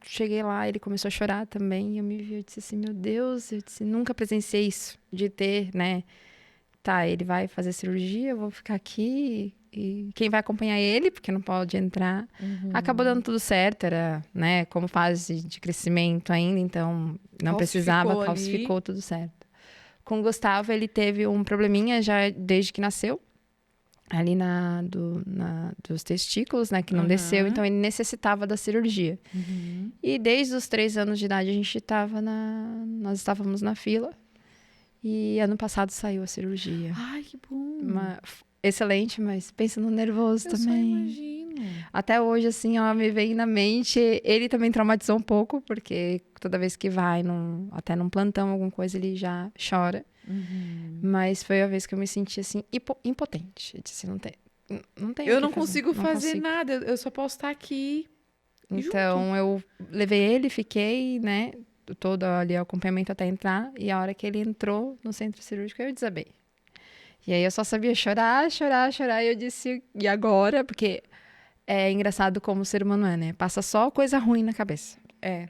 cheguei lá, ele começou a chorar também, e eu me vi, eu disse assim, meu Deus, eu disse, nunca presenciei isso, de ter, né, tá, ele vai fazer cirurgia, eu vou ficar aqui, e quem vai acompanhar ele, porque não pode entrar. Acabou dando tudo certo, era, né, como fase de crescimento ainda, então não precisava, calcificou tudo certo. Com o Gustavo, ele teve um probleminha já desde que nasceu, ali dos testículos, né, que não desceu, então ele necessitava da cirurgia. E desde os 3 anos de idade nós estávamos na fila, e ano passado saiu a cirurgia. Ai, que bom. Excelente, mas pensa no nervoso Eu também. só imagino. Até hoje, assim, ó, me vem na mente, ele também traumatizou um pouco, porque toda vez que vai, até num plantão, alguma coisa, ele já chora. Mas foi a vez que eu me senti, assim, impotente. Eu disse, não tem Eu não consigo fazer nada, eu só posso estar aqui. Então, eu levei ele, fiquei, né, todo ali o acompanhamento até entrar, e a hora que ele entrou no centro cirúrgico, eu desabei. E aí eu só sabia chorar, e eu disse, e agora? Porque é engraçado como o ser humano é, né? Passa só coisa ruim na cabeça. É.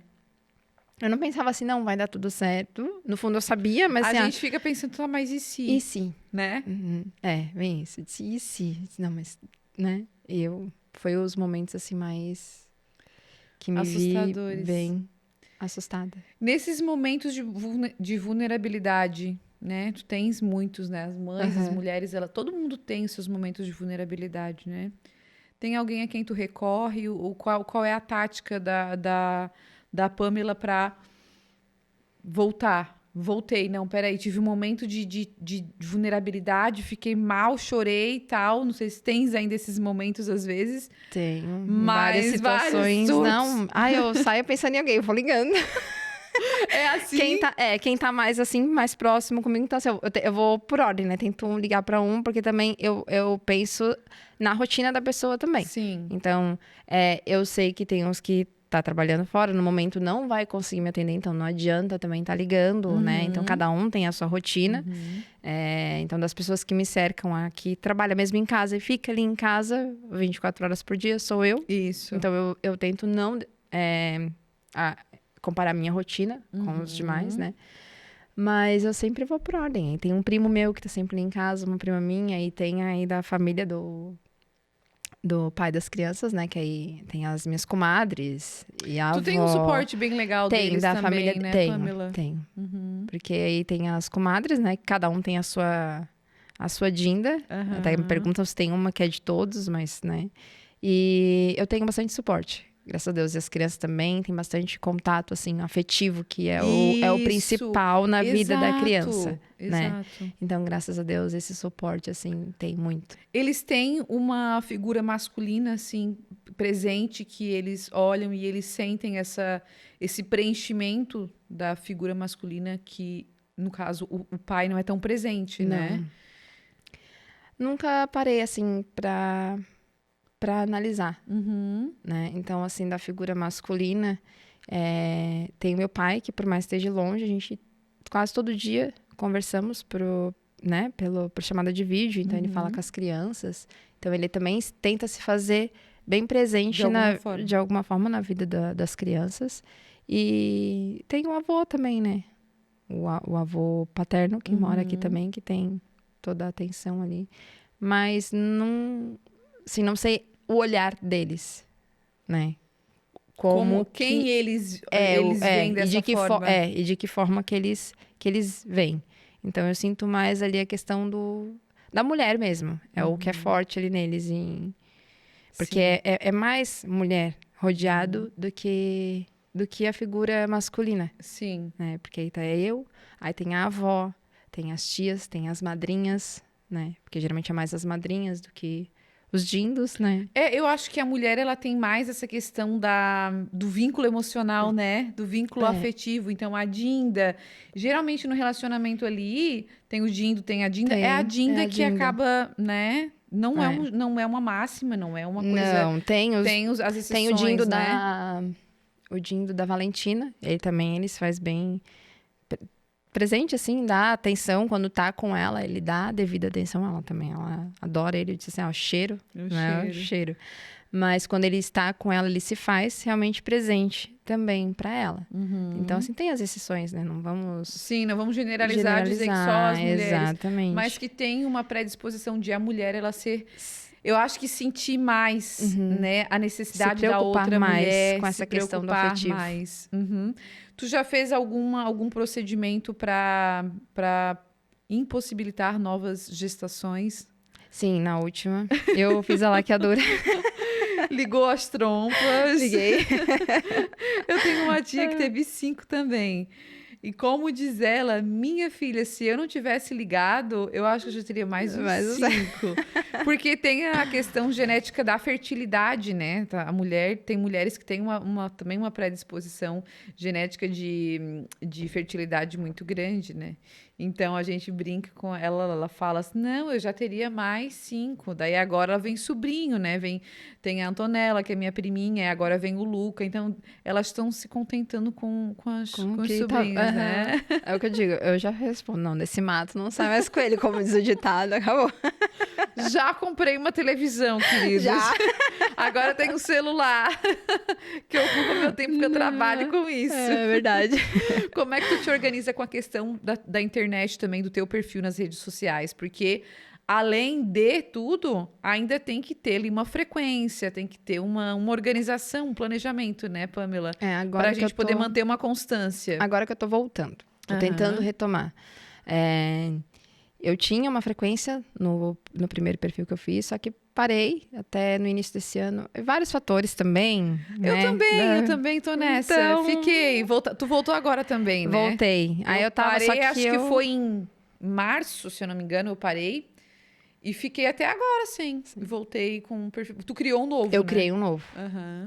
Eu não pensava assim, não, vai dar tudo certo. No fundo eu sabia, mas A assim... gente fica pensando, tá, mas e se? E se? Né? Vem isso. Eu disse, e se? Eu disse, não, mas, né? Foi os momentos assim mais... que me Assustadores. vi bem assustada. Nesses momentos de vulnerabilidade, né? Tu tens muitos, né? As mães, as mulheres, todo mundo tem os seus momentos de vulnerabilidade, né? Tem alguém a quem tu recorre? Qual é a tática da Pamela para voltar? Voltei, não, peraí, tive um momento de vulnerabilidade, fiquei mal, chorei e tal. Não sei se tens ainda esses momentos às vezes. Tenho Mas várias situações. Não, eu saio pensando em alguém, eu vou ligando. É assim? Quem tá mais assim, mais próximo comigo, então assim, eu vou por ordem, né? Tento ligar pra um, porque também eu penso na rotina da pessoa também. Sim. Então, eu sei que tem uns que tá trabalhando fora, no momento não vai conseguir me atender, então não adianta também tá ligando, né? Então, cada um tem a sua rotina. Então, das pessoas que me cercam aqui, trabalha mesmo em casa e fica ali em casa 24 horas por dia, sou eu. Isso. Então, eu tento não... comparar minha rotina com os demais, né? Mas eu sempre vou por ordem. Aí tem um primo meu que tá sempre ali em casa, uma prima minha, e tem aí da família do pai das crianças, né? Que aí tem as minhas comadres e a avó. Tu tem um suporte bem legal deles da também, família, né, Pamela? Tenho. Porque aí tem as comadres, né? Que cada um tem a sua dinda. Até me perguntam se tem uma que é de todos, mas, né? E eu tenho bastante suporte. Graças a Deus. E as crianças também têm bastante contato, assim, afetivo, que é o principal na vida da criança, né? Então, graças a Deus, esse suporte, assim, tem muito. Eles têm uma figura masculina, assim, presente, que eles olham e eles sentem esse preenchimento da figura masculina que, no caso, o pai não é tão presente, né? Nunca parei, assim, pra analisar, né? Então, assim, da figura masculina, tem o meu pai, que por mais esteja longe, a gente quase todo dia conversamos por chamada de vídeo, então ele fala com as crianças, então ele também tenta se fazer bem presente de alguma forma na vida das crianças. E tem o avô também, né? O avô paterno, que mora aqui também, que tem toda a atenção ali. Mas não sei o olhar deles, né? Quem eles veem dessa forma. E de que forma que eles veem. Então, eu sinto mais ali a questão da mulher mesmo. É o que é forte ali neles. Porque é mais mulher rodeado do que a figura masculina. Sim. Né? Porque aí tá eu, aí tem a avó, tem as tias, tem as madrinhas, né? Porque geralmente é mais as madrinhas do que os dindos, né? Eu acho que a mulher, ela tem mais essa questão do vínculo emocional, né? Do vínculo afetivo. Então, a dinda, geralmente no relacionamento ali, tem o dindo, tem a dinda. É a dinda que acaba, né? Não é uma máxima, não é uma coisa... Não, tem as exceções, tem o dindo, né? O dindo da Valentina. Ele se faz bem presente, assim, dá atenção quando tá com ela, ele dá a devida atenção a ela também. Ela adora ele, diz assim, o cheiro, né? O cheiro. Mas quando ele está com ela, ele se faz realmente presente também para ela. Então, assim, tem as exceções, né? Não vamos... Sim, não vamos generalizar, dizer que só as mulheres. Exatamente. Mas que tem uma predisposição de a mulher, ela ser... Eu acho que sentir mais, né? A necessidade da outra mulher. Com essa questão do afetivo. Mais. Tu já fez algum procedimento para impossibilitar novas gestações? Sim, na última. Eu fiz a laqueadura. Ligou as trompas. Liguei. Eu tenho uma tia que teve 5 também. E como diz ela, minha filha, se eu não tivesse ligado, eu acho que eu já teria mais uns 5. Porque tem a questão genética da fertilidade, né? A mulher, tem mulheres que têm também uma predisposição genética de fertilidade muito grande, né? Então, a gente brinca com ela fala assim, não, eu já teria mais 5. Daí, agora vem sobrinho, né? Tem a Antonella, que é minha priminha, e agora vem o Luca. Então, elas estão se contentando com os sobrinhos, né? É o que eu digo, eu já respondo, não, desse mato não sai mais coelho, como diz o ditado, acabou. Já comprei uma televisão, queridos. Já. Agora tem um celular, que ocupa meu tempo, porque eu trabalho com isso. É verdade. Como é que tu te organiza com a questão da internet também, do teu perfil nas redes sociais? Porque, além de tudo, ainda tem que ter ali uma frequência, tem que ter uma organização, um planejamento, né, Pamela? Agora pra gente poder manter uma constância. Agora que eu tô voltando, tô tentando retomar. Eu tinha uma frequência no primeiro perfil que eu fiz, só que parei até no início desse ano. Vários fatores também, né? Eu também tô nessa. Então... Fiquei. Tu voltou agora também, né? Voltei. Aí eu tava, parei, só que acho que foi em março, se eu não me engano, eu parei. E fiquei até agora, sim. Voltei com um perfil. Tu criou um novo, Eu né? criei um novo.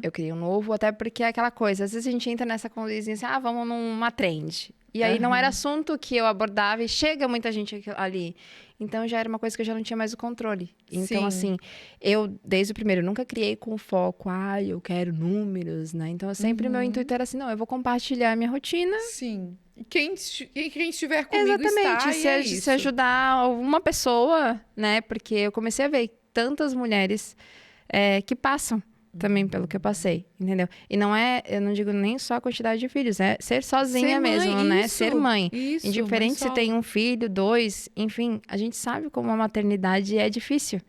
Eu criei um novo, até porque é aquela coisa. Às vezes a gente entra nessa condição assim, vamos numa trend. E aí não era assunto que eu abordava e chega muita gente ali. Então já era uma coisa que eu já não tinha mais o controle. Então, assim, eu, desde o primeiro, nunca criei com foco, eu quero números, né? Então, sempre meu intuito era assim, não, eu vou compartilhar a minha rotina. Sim. Quem estiver comigo exatamente, está, se ajudar alguma pessoa, né? Porque eu comecei a ver tantas mulheres que passam também pelo que eu passei, entendeu? E não é, eu não digo nem só a quantidade de filhos, é ser sozinha Ser mãe, mesmo, né? isso, Ser mãe. isso, Indiferente mãe se tem um filho, 2, enfim, a gente sabe como a maternidade é difícil.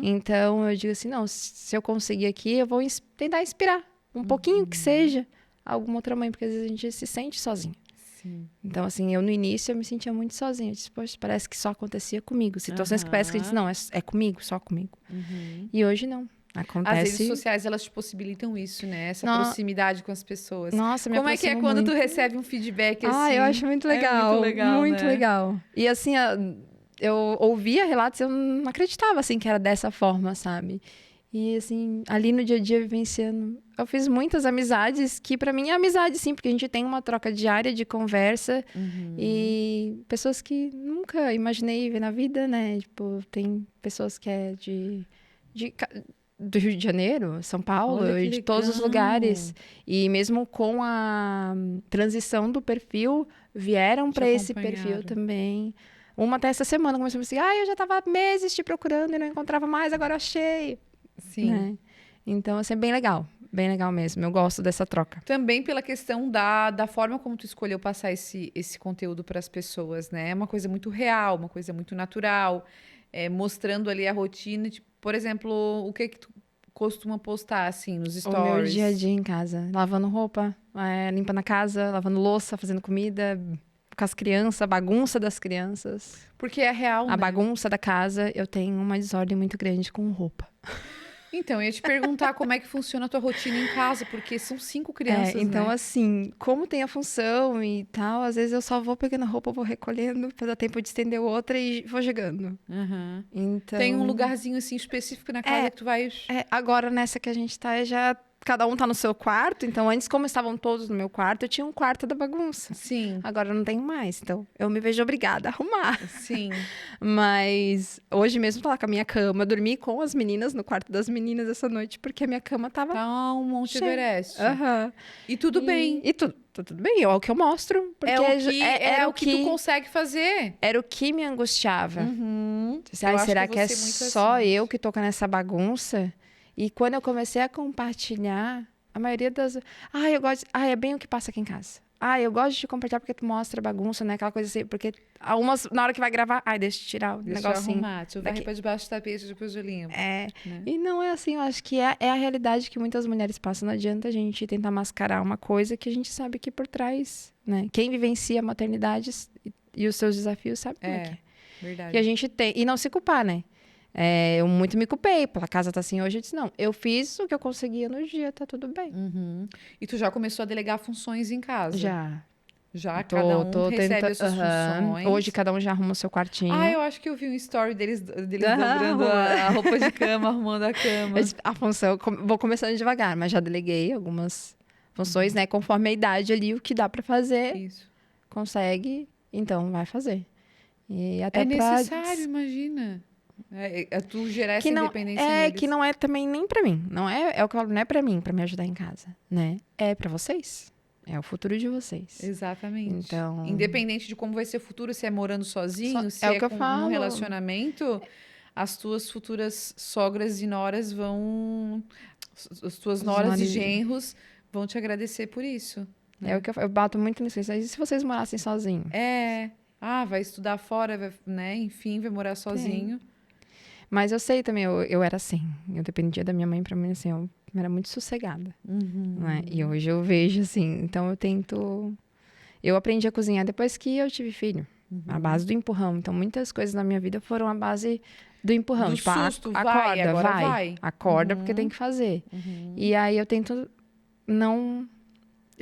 Então, eu digo assim, não, se eu conseguir aqui, eu vou tentar inspirar um pouquinho que seja alguma outra mãe, porque às vezes a gente se sente sozinha. Sim. Então, assim, eu no início eu me sentia muito sozinha. Eu disse, poxa, parece que só acontecia comigo. Situações que parece que a gente não, é comigo, só comigo. E hoje não. Acontece. As redes sociais, elas te possibilitam isso, né? Essa proximidade com as pessoas. Nossa, me Como é que é quando tu recebe um feedback assim? Eu acho muito legal. É muito legal, muito né? legal. E assim, eu ouvia relatos e eu não acreditava, assim, que era dessa forma, sabe? E assim, ali no dia a dia, vivenciando, eu fiz muitas amizades, que pra mim é amizade, sim, porque a gente tem uma troca diária de conversa e pessoas que nunca imaginei ver na vida, né? Tipo, tem pessoas que é do Rio de Janeiro, São Paulo, Olha que e de todos os legal. lugares. E mesmo com a transição do perfil, vieram Te para esse acompanharam. perfil também. Uma até essa semana começou a dizer, eu já estava meses te procurando e não encontrava mais, agora eu achei. Sim. Né? Então, assim, é bem legal mesmo. Eu gosto dessa troca. Também pela questão da forma como tu escolheu passar esse conteúdo para as pessoas, né? É uma coisa muito real, uma coisa muito natural, mostrando ali a rotina. Tipo, por exemplo, o que tu costuma postar, assim, nos stories? O meu dia a dia em casa. Lavando roupa, limpando a casa, lavando louça, fazendo comida, com as crianças, a bagunça das crianças. Porque é real, A né? bagunça da casa, eu tenho uma desordem muito grande com roupa. Então, eu ia te perguntar como é que funciona a tua rotina em casa, porque são 5 crianças, Então, né? assim, como tem a função e tal, às vezes eu só vou pegando a roupa, vou recolhendo, pra dar tempo de estender outra e vou jogando. Então... Tem um lugarzinho, assim, específico na casa que tu vai... agora, nessa que a gente tá, cada um tá no seu quarto. Então, antes, como estavam todos no meu quarto, eu tinha um quarto da bagunça. Sim. Agora eu não tenho mais. Então, eu me vejo obrigada a arrumar. Sim. Mas hoje mesmo tô lá com a minha cama. Dormi com as meninas no quarto das meninas essa noite, porque a minha cama tava... Tá um Monte cheia. Everest. E E tudo bem. E tudo bem, é o que eu mostro. Porque É o que tu consegue fazer. Era o que me angustiava. Eu acho Será que que é eu vou ser muito só assim. eu que tô nessa bagunça? E quando eu comecei a compartilhar, a maioria das... eu gosto... é bem o que passa aqui em casa. Eu gosto de compartilhar porque tu mostra a bagunça, né? Aquela coisa assim, porque algumas, na hora que vai gravar, deixa eu tirar o Deixa eu negocinho. arrumar, deixa eu varrer pra debaixo do tapete, depois eu limpo. Né? E não é assim, eu acho que é a realidade que muitas mulheres passam. Não adianta a gente tentar mascarar uma coisa que a gente sabe que por trás, né? Quem vivencia a maternidade e os seus desafios sabe como é que é. Verdade. E a gente tem... E não se culpar, né? Eu muito me culpei. A casa tá assim hoje. Eu disse, não, eu fiz o que eu conseguia no dia, tá tudo bem. E tu já começou a delegar funções em casa? Já, cada um recebe as suas funções. Hoje cada um já arruma o seu quartinho. Eu acho que eu vi um story deles dobrando a roupa de cama, arrumando a cama. A função, vou começando devagar, mas já deleguei algumas funções, né? Conforme a idade ali, o que dá pra fazer, Isso. consegue, então vai fazer. E até necessário, imagina. Tu gerar essa independência neles. Que não é também nem pra mim. Não é o que eu falo, não é pra mim, pra me ajudar em casa, né? É pra vocês. É o futuro de vocês. Exatamente. Então... Independente de como vai ser o futuro, se é morando sozinho, se o que eu com falo. Um relacionamento, as tuas futuras sogras e noras vão... As tuas noras e genros vão te agradecer por isso. Né? É o que eu bato muito nisso. E se vocês morassem sozinhos? Vai estudar fora, né? Enfim, vai morar sozinho. Mas eu sei também, eu era assim. Eu dependia da minha mãe, pra mim, assim, eu era muito sossegada. Né? E hoje eu vejo, assim, então eu tento... Eu aprendi a cozinhar depois que eu tive filho. A base do empurrão. Então, muitas coisas na minha vida foram a base do empurrão. Do tipo, susto, acorda, vai. Acorda porque tem que fazer. E aí eu tento não...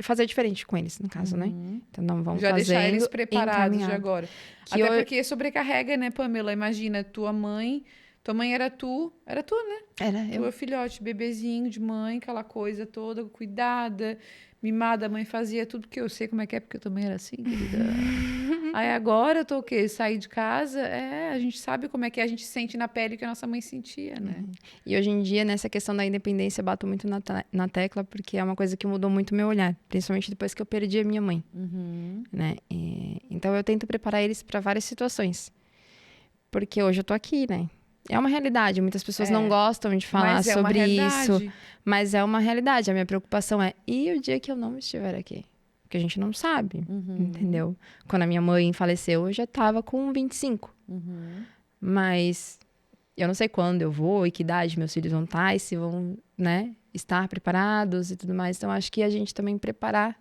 fazer diferente com eles, no caso, né? Então, não vão já deixar eles preparados de encaminhado. agora. Até porque sobrecarrega, né, Pamela? Imagina, tua mãe era tu, né? Era eu. Tua filhote, bebezinho de mãe, aquela coisa toda, cuidada, mimada, a mãe fazia tudo, que eu sei como é que é, porque eu também era assim, querida. Aí agora eu tô o quê? Sair de casa, a gente sabe como é que é, a gente sente na pele o que a nossa mãe sentia, né? E hoje em dia, nessa questão da independência, eu bato muito na tecla, porque é uma coisa que mudou muito o meu olhar, principalmente depois que eu perdi a minha mãe, né? Então eu tento preparar eles para várias situações, porque hoje eu tô aqui, né? É uma realidade. Muitas pessoas não gostam de falar sobre isso. Mas é uma realidade. A minha preocupação é, e o dia que eu não estiver aqui? Porque a gente não sabe, entendeu? Quando a minha mãe faleceu, eu já estava com 25. Mas eu não sei quando eu vou e que idade meus filhos vão estar e se vão, né, estar preparados e tudo mais. Então, acho que a gente também preparar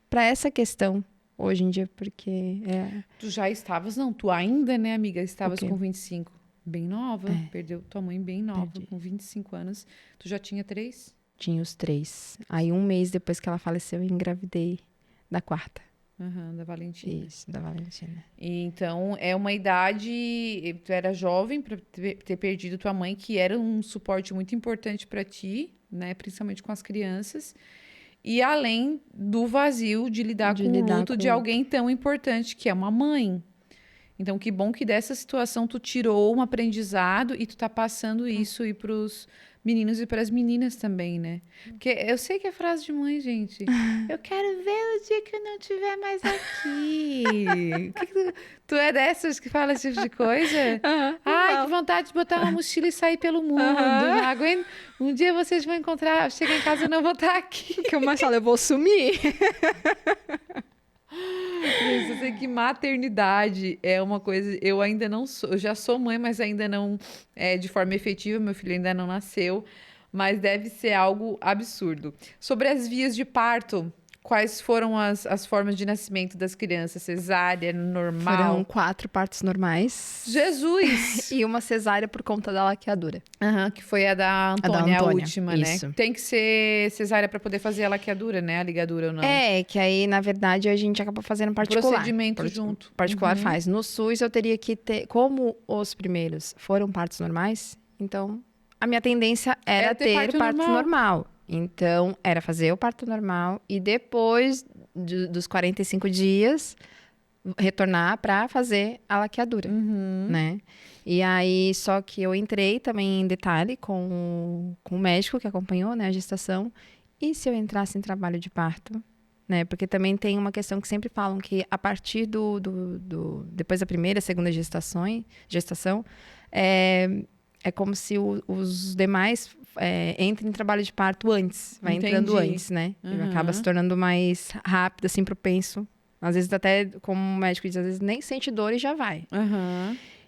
para essa questão hoje em dia, porque Tu já estavas, não, tu ainda, né, amiga, estavas com 25. Bem nova, perdeu tua mãe bem nova, com 25 anos. Tu já tinha 3? Tinha os 3. Aí, um mês depois que ela faleceu, eu engravidei da 4ª. Da Valentina. Isso, da Valentina. E, então, é uma idade... Tu era jovem para ter perdido tua mãe, que era um suporte muito importante para ti, né? Principalmente com as crianças. E além do vazio de lidar com o luto de alguém tão importante, que é uma mãe. Então, que bom que dessa situação tu tirou um aprendizado e tu tá passando isso aí pros meninos e pras meninas também, né? Porque eu sei que é frase de mãe, gente. Eu quero ver o dia que eu não estiver mais aqui. Tu é dessas que fala esse tipo de coisa? Ai, que vontade de botar uma mochila e sair pelo mundo. Não aguento. Um dia vocês vão encontrar, chega em casa e eu não vou estar aqui. Que eu mais falo, eu vou sumir. Eu sei que maternidade é uma coisa... Eu ainda não sou... Eu já sou mãe, mas ainda não de forma efetiva. Meu filho ainda não nasceu. Mas deve ser algo absurdo. Sobre as vias de parto, quais foram as formas de nascimento das crianças? Cesárea, normal? Foram 4 partos normais. Jesus! E uma cesárea por conta da laqueadura. Que foi a da Antônia, a última, isso. né? Tem que ser cesárea para poder fazer a laqueadura, né? A ligadura ou não? Que aí, na verdade, a gente acaba fazendo particular. Procedimento junto. Particular faz. No SUS, eu teria que ter... Como os primeiros foram partos normais, então, a minha tendência era ter parto normal. Então, era fazer o parto normal e depois dos 45 dias, retornar para fazer a laqueadura, né? E aí, só que eu entrei também em detalhe com o médico que acompanhou, né, a gestação. E se eu entrasse em trabalho de parto, né? Porque também tem uma questão que sempre falam que a partir depois da primeira, segunda gestação, é como se os demais entrem em trabalho de parto antes. Vai entrando antes, né? E acaba se tornando mais rápido, assim, propenso. Às vezes até, como o médico diz, às vezes nem sente dor e já vai.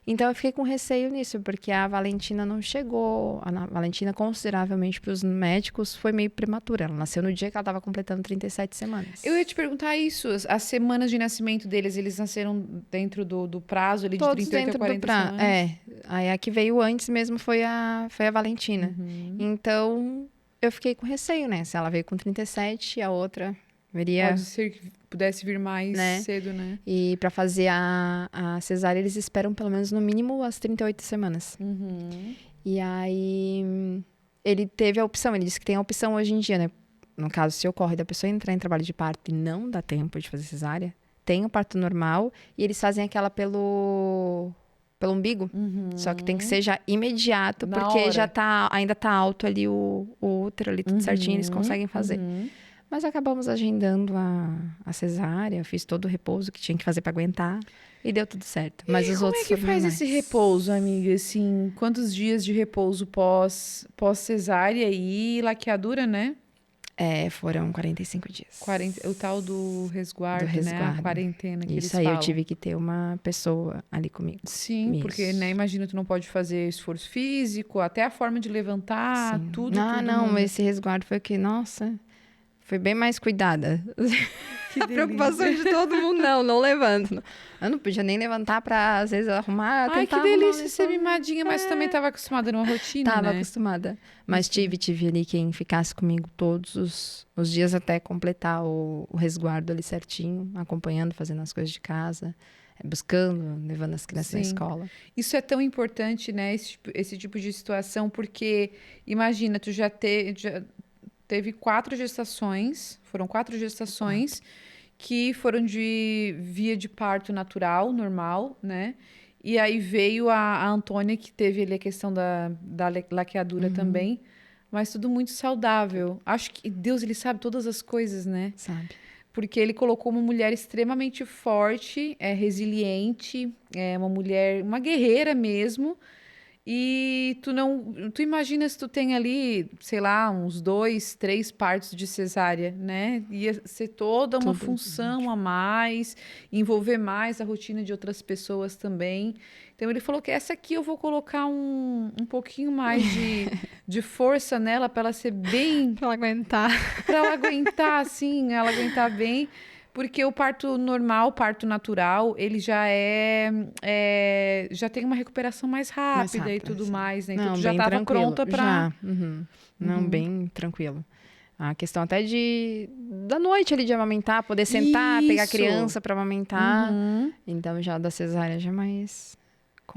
Então, eu fiquei com receio nisso, porque a Valentina não chegou. A Valentina, consideravelmente, para os médicos, foi meio prematura. Ela nasceu no dia que ela estava completando 37 semanas. Eu ia te perguntar isso. As semanas de nascimento deles, eles nasceram dentro do prazo ali de Todos 38 a 40 semanas? Aí a que veio antes mesmo foi a Valentina. Então, eu fiquei com receio, né? Se ela veio com 37, a outra veria... Pode ser que pudesse vir mais cedo, né? E para fazer a cesárea, eles esperam pelo menos no mínimo as 38 semanas. E aí, ele teve a opção, ele disse que tem a opção hoje em dia, né? No caso, se ocorre da pessoa entrar em trabalho de parto e não dá tempo de fazer cesárea, tem o parto normal e eles fazem aquela pelo umbigo. Só que tem que ser já imediato, porque já ainda tá alto ali o útero ali, tudo certinho, eles conseguem fazer. Mas acabamos agendando a cesárea, eu fiz todo o repouso que tinha que fazer para aguentar e deu tudo certo. Mas os outros como é que faz esse repouso, amiga? Assim, quantos dias de repouso pós cesárea e laqueadura, né? Foram 45 dias. O tal do resguardo, né? A quarentena que eles falam. Isso aí, eu tive que ter uma pessoa ali comigo. Sim, porque, né, imagina, tu não pode fazer esforço físico, até a forma de levantar, tudo. Não, esse resguardo foi que, nossa... Foi bem mais cuidada. A preocupação de todo mundo, não levanto. Eu não podia nem levantar pra, às vezes, arrumar. Ai, que delícia ser mimadinha, mas tu também estava acostumada numa rotina, Tava acostumada. Mas tive ali quem ficasse comigo todos os dias até completar o resguardo ali certinho, acompanhando, fazendo as coisas de casa, buscando, levando as crianças na escola. Isso é tão importante, né, esse tipo de situação, porque, imagina, tu já teve 4 gestações, foram 4 gestações que foram de via de parto natural, normal, né? E aí veio a Antônia, que teve ali a questão da laqueadura também, mas tudo muito saudável. Acho que Deus, ele sabe todas as coisas, né? Sabe. Porque ele colocou uma mulher extremamente forte, resiliente, uma mulher, uma guerreira mesmo. E tu imagina se tu tem ali, sei lá, uns 2, 3 partos de cesárea, né? Ia ser toda uma Tudo. função a mais, envolver mais a rotina de outras pessoas também. Então ele falou que essa aqui eu vou colocar um pouquinho mais de força nela para ela ser bem, Pra ela aguentar. para ela aguentar, assim, ela aguentar bem. Porque o parto normal, o parto natural, ele já tem uma recuperação mais Mais rápida e rápido, tudo assim. mais, né? Então Não, tu já bem estava tranquilo. pronta para. Já. Uhum. Não, bem tranquilo. A questão até da noite ali de amamentar, poder sentar, pegar a Isso. criança pra amamentar. Uhum. Então já da cesárea já é mais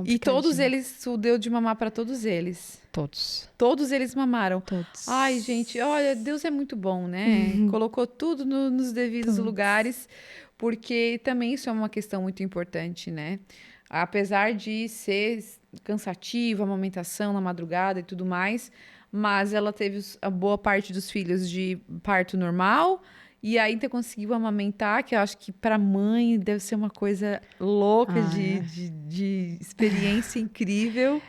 E todos complicadinho. eles, tu deu de mamar para todos eles. Todos. Todos eles mamaram. Todos. Ai, gente, olha, Deus é muito bom, né? Colocou tudo nos devidos Todos. lugares, porque também isso é uma questão muito importante, né? Apesar de ser cansativo, a amamentação na madrugada e tudo mais, mas ela teve a boa parte dos filhos de parto normal e ainda conseguiu amamentar, que eu acho que para mãe deve ser uma coisa louca de experiência incrível.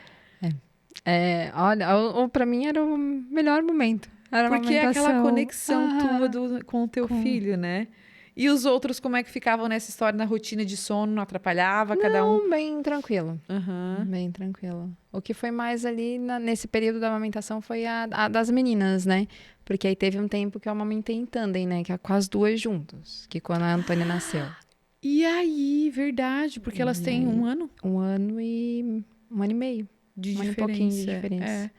Olha, pra mim era o melhor momento. Era a Porque é aquela amamentação. conexão tua com o teu Com- filho, né? E os outros, como é que ficavam nessa história, na rotina de sono? Não atrapalhava cada um? Não, bem tranquilo. Aham. Bem tranquilo. O que foi mais ali nesse período da amamentação foi a das meninas, né? Porque aí teve um tempo que eu amamentei em tandem, né? Que é com as duas juntas. Que quando a Antônia nasceu. E aí, verdade, porque elas E têm aí? 1 ano 1 ano e 1 ano e meio. de 1 ano e diferença. pouquinho de diferença. É.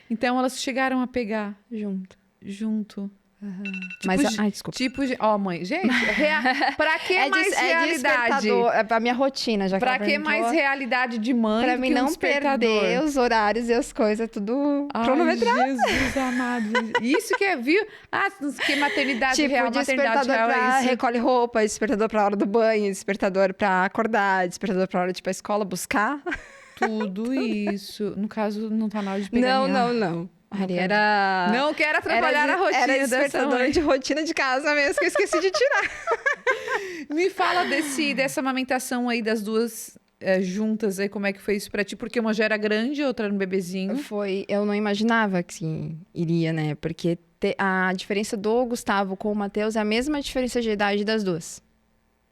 Então elas chegaram a pegar Junto. junto. Mas, Tipo, desculpa. Ó, mãe, gente, pra que mais realidade? despertador, é pra minha rotina, já que Pra ela que perguntou. mais realidade de mãe Pra do mim que um não despertador? perder os horários e as coisas, tudo Ai, cronometrado. Jesus amado. Isso que é, viu? Ah, que maternidade Tipo, real, maternidade despertador real pra é isso. recolhe roupa, despertador pra hora do banho, despertador pra acordar, despertador pra hora de ir pra escola buscar. Tudo isso. No caso, não tá na hora de pegar Não, minha... não, não. Ali quero- era... Não quero atrapalhar a rotina Era dessa despertador mãe. de rotina de casa mesmo, que eu esqueci de tirar. Me fala dessa amamentação aí das duas juntas aí, como é que foi isso pra ti? Porque uma já era grande, outra era um bebezinho. Eu não imaginava que iria, né? Porque a diferença do Gustavo com o Matheus é a mesma diferença de idade das duas.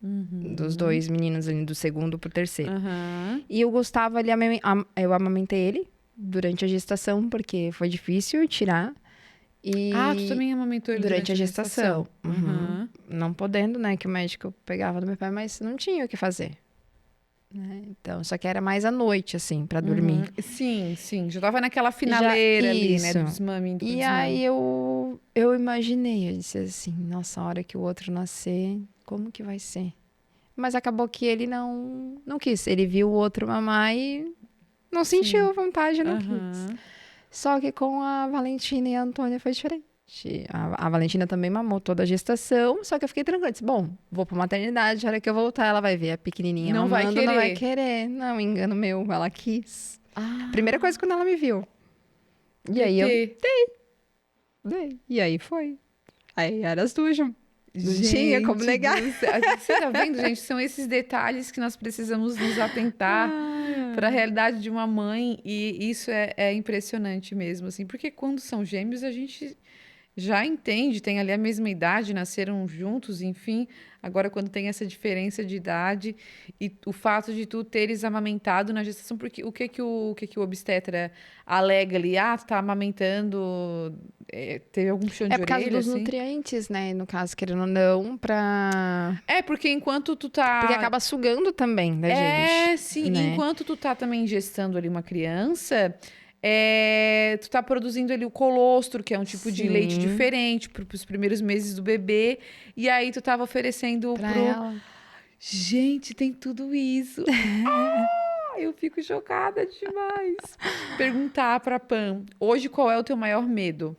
Dos dois meninos ali, do segundo pro terceiro. Aham. E o Gustavo, eu amamentei ele durante a gestação, porque foi difícil tirar. E Ah, tu também amamentou ele durante a gestação. Uhum. Aham. Não podendo, né? Que o médico pegava do meu pai, mas não tinha o que fazer. Né? Então, só que era mais à noite, assim, pra dormir. Sim, sim. Já tava naquela finaleira ali, né? isso. Do desmame. do E desmame. aí eu imaginei, eu disse assim, nossa, a hora que o outro nascer, como que vai ser? Mas acabou que ele não quis. Ele viu o outro mamar e não sentiu vontade, não quis. Aham. Só que com a Valentina e a Antônia foi diferente. A Valentina também mamou toda a gestação, só que eu fiquei tranquila. Disse, bom, vou pra maternidade, a hora que eu voltar, ela vai ver a pequenininha Não vai mamando, não vai querer. querer. Não, engano meu, ela quis. Ah, Primeira coisa quando ela me viu. E aí eu PT. dei. E aí foi. Aí eram as duas juntas. Não Gente tinha como negar. do céu. Você tá vendo, gente? São esses detalhes que nós precisamos nos atentar para a realidade de uma mãe. E isso é impressionante mesmo, assim. Porque quando são gêmeos, a gente já entende, tem ali a mesma idade, nasceram juntos, enfim. Agora, quando tem essa diferença de idade e o fato de tu teres amamentado na gestação, porque o que o obstetra alega ali? Ah, tu tá amamentando, teve algum puxão de É por causa orelha, dos assim? nutrientes, né? No caso, querendo ou não, pra... É, porque enquanto tu tá... Porque acaba sugando também da gente. Sim. né? Enquanto tu tá também gestando ali uma criança, tu tá produzindo ali o colostro, que é um tipo de Sim. leite diferente pros primeiros meses do bebê. E aí tu tava oferecendo Pra ela. Gente, tem tudo isso. Eu fico chocada demais. Perguntar pra Pam, hoje qual é o teu maior medo?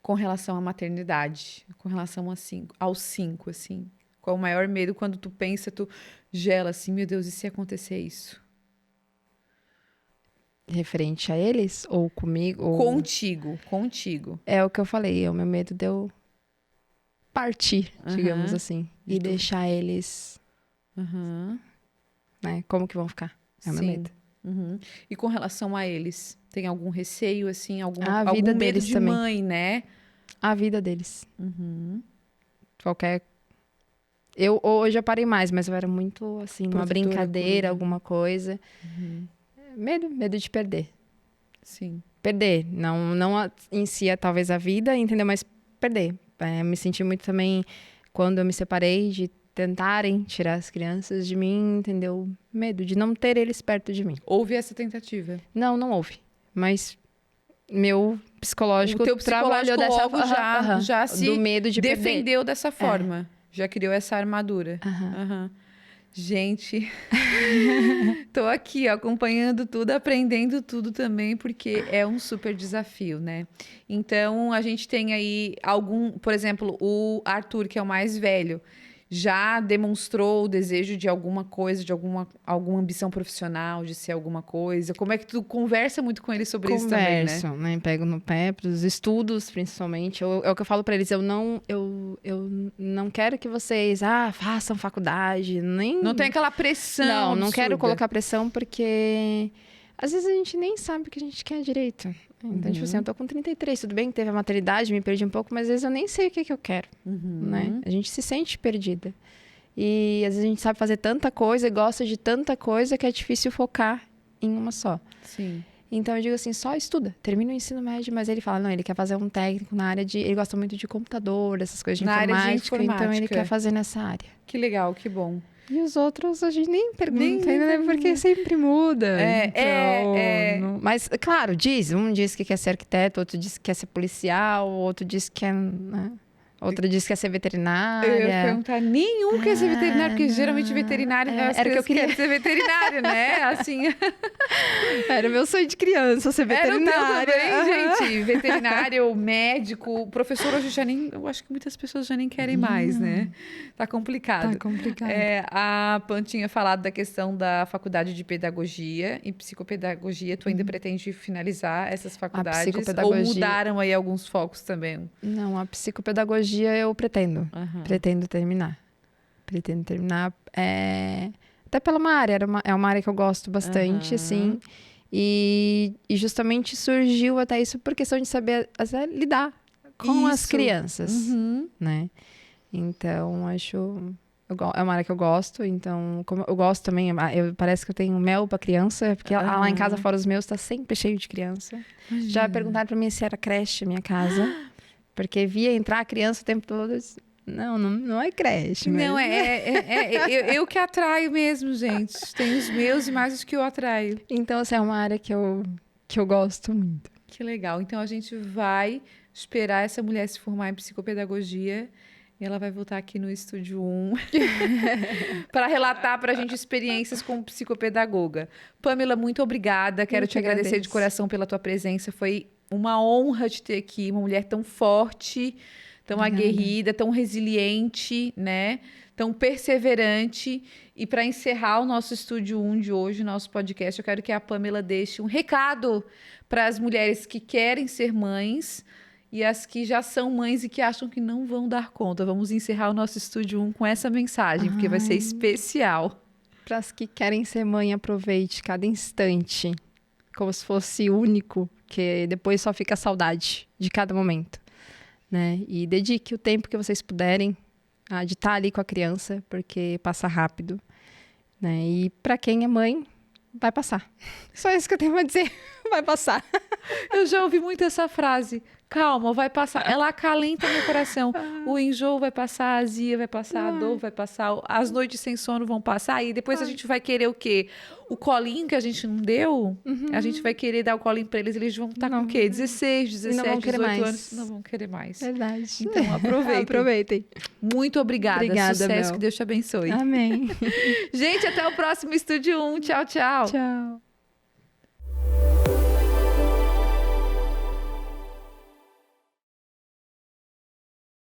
Com relação à maternidade, com relação aos 5, assim. Qual é o maior medo quando tu pensa, tu gela assim, meu Deus, e se acontecer isso? Referente a eles? Ou comigo? Ou... Contigo. É o que eu falei, é o meu medo de eu partir, digamos Aham. assim. De E tu- deixar eles, Aham. né? Como que vão ficar? É o meu Sim. medo. Uhum. E com relação a eles, tem algum receio, assim, algum vida medo deles de também. mãe, né? A vida deles. Uhum. Qualquer... Hoje eu parei mais, mas eu era muito, assim, uma Protetora, brincadeira, coruja. alguma coisa. Uhum. Medo de perder. Sim. Perder. Não em si, talvez a vida, entendeu? Mas perder. Me senti muito também, quando eu me separei, de tentarem tirar as crianças de mim, entendeu? Medo de não ter eles perto de mim. Houve essa tentativa? Não houve. Mas meu psicológico, O teu psicológico trabalhou dessa logo já se do medo de defendeu dessa forma. Já criou essa armadura. Aham. Gente, tô aqui ó, acompanhando tudo, aprendendo tudo também, porque é um super desafio, né? Então, a gente tem aí por exemplo, o Arthur, que é o mais velho, já demonstrou o desejo de alguma coisa, de alguma ambição profissional, de ser alguma coisa? Como é que tu conversa muito com ele sobre isso também, né? Converso, né? Pego no pé, pros estudos, principalmente. É o que eu falo pra eles, eu não quero que vocês, façam faculdade, nem... Não tem aquela pressão Não quero absurda. colocar pressão, porque às vezes a gente nem sabe o que a gente quer direito. Então, tipo assim, eu tô com 33, tudo bem que teve a maternidade, me perdi um pouco, mas às vezes eu nem sei o que eu quero, né? A gente se sente perdida. E às vezes a gente sabe fazer tanta coisa e gosta de tanta coisa que é difícil focar em uma só. Sim. Então eu digo assim, só estuda, termina o ensino médio, mas ele fala, não, ele quer fazer um técnico na área de... Ele gosta muito de computador, dessas coisas de informática, então ele quer fazer nessa área. Que legal, que bom. E os outros a gente nem pergunta ainda, né? Porque sempre muda. Mas, claro, um diz que quer ser arquiteto, outro diz que quer ser policial, outro diz que quer... Né? Outra diz que quer ser veterinária. Eu ia perguntar, nenhum quer ser veterinário, porque geralmente veterinário era que eu queria ser veterinário, né? Assim. Era o meu sonho de criança, ser veterinária. Era o meu também, gente. Veterinário, médico, professor hoje eu acho que muitas pessoas já nem querem mais, né? Tá complicado. Tá complicado. A Pan tinha falado da questão da faculdade de pedagogia e psicopedagogia. Tu ainda pretende finalizar essas faculdades? Ou mudaram aí alguns focos também? Não, a psicopedagogia eu pretendo terminar. Pretendo terminar, até pela uma área, é uma área que eu gosto bastante, assim, e justamente surgiu até isso por questão de saber lidar com as crianças, né? Então, é uma área que eu gosto, então, como eu gosto também, parece que eu tenho mel pra criança, porque lá em casa, fora os meus, tá sempre cheio de criança. Já perguntaram pra mim se era creche a minha casa. Porque via entrar a criança o tempo todo. Não é creche. Mas... Não, eu que atraio mesmo, gente. Tem os meus e mais os que eu atraio. Então, essa é uma área que eu gosto muito. Que legal. Então, a gente vai esperar essa mulher se formar em psicopedagogia e ela vai voltar aqui no Estúdio 1 para relatar para a gente experiências como psicopedagoga. Pamela, muito obrigada. Quero te agradecer de coração pela tua presença. Foi uma honra te ter aqui, uma mulher tão forte, tão aguerrida, tão resiliente, né? Tão perseverante. E para encerrar o nosso Estúdio 1 de hoje, nosso podcast, eu quero que a Pamela deixe um recado para as mulheres que querem ser mães e as que já são mães e que acham que não vão dar conta. Vamos encerrar o nosso Estúdio 1 com essa mensagem, porque vai ser especial. Para as que querem ser mãe, aproveite cada instante, como se fosse único, que depois só fica a saudade de cada momento, né? E dedique o tempo que vocês puderem de estar ali com a criança, porque passa rápido, né? E para quem é mãe, vai passar. Só isso que eu tenho a dizer, vai passar. Eu já ouvi muito essa frase. Calma, vai passar. Ela acalenta meu coração. O enjoo vai passar, a azia vai passar, a dor vai passar, as noites sem sono vão passar. E depois a gente vai querer o quê? O colinho que a gente não deu? A gente vai querer dar o colinho para eles. Eles vão estar com o quê? 16, 17, 18 anos. Não vão querer mais. Verdade. Então, aproveitem. Muito obrigada. Sucesso, que Deus te abençoe. Amém. Gente, até o próximo Estúdio 1. Tchau, tchau. Tchau.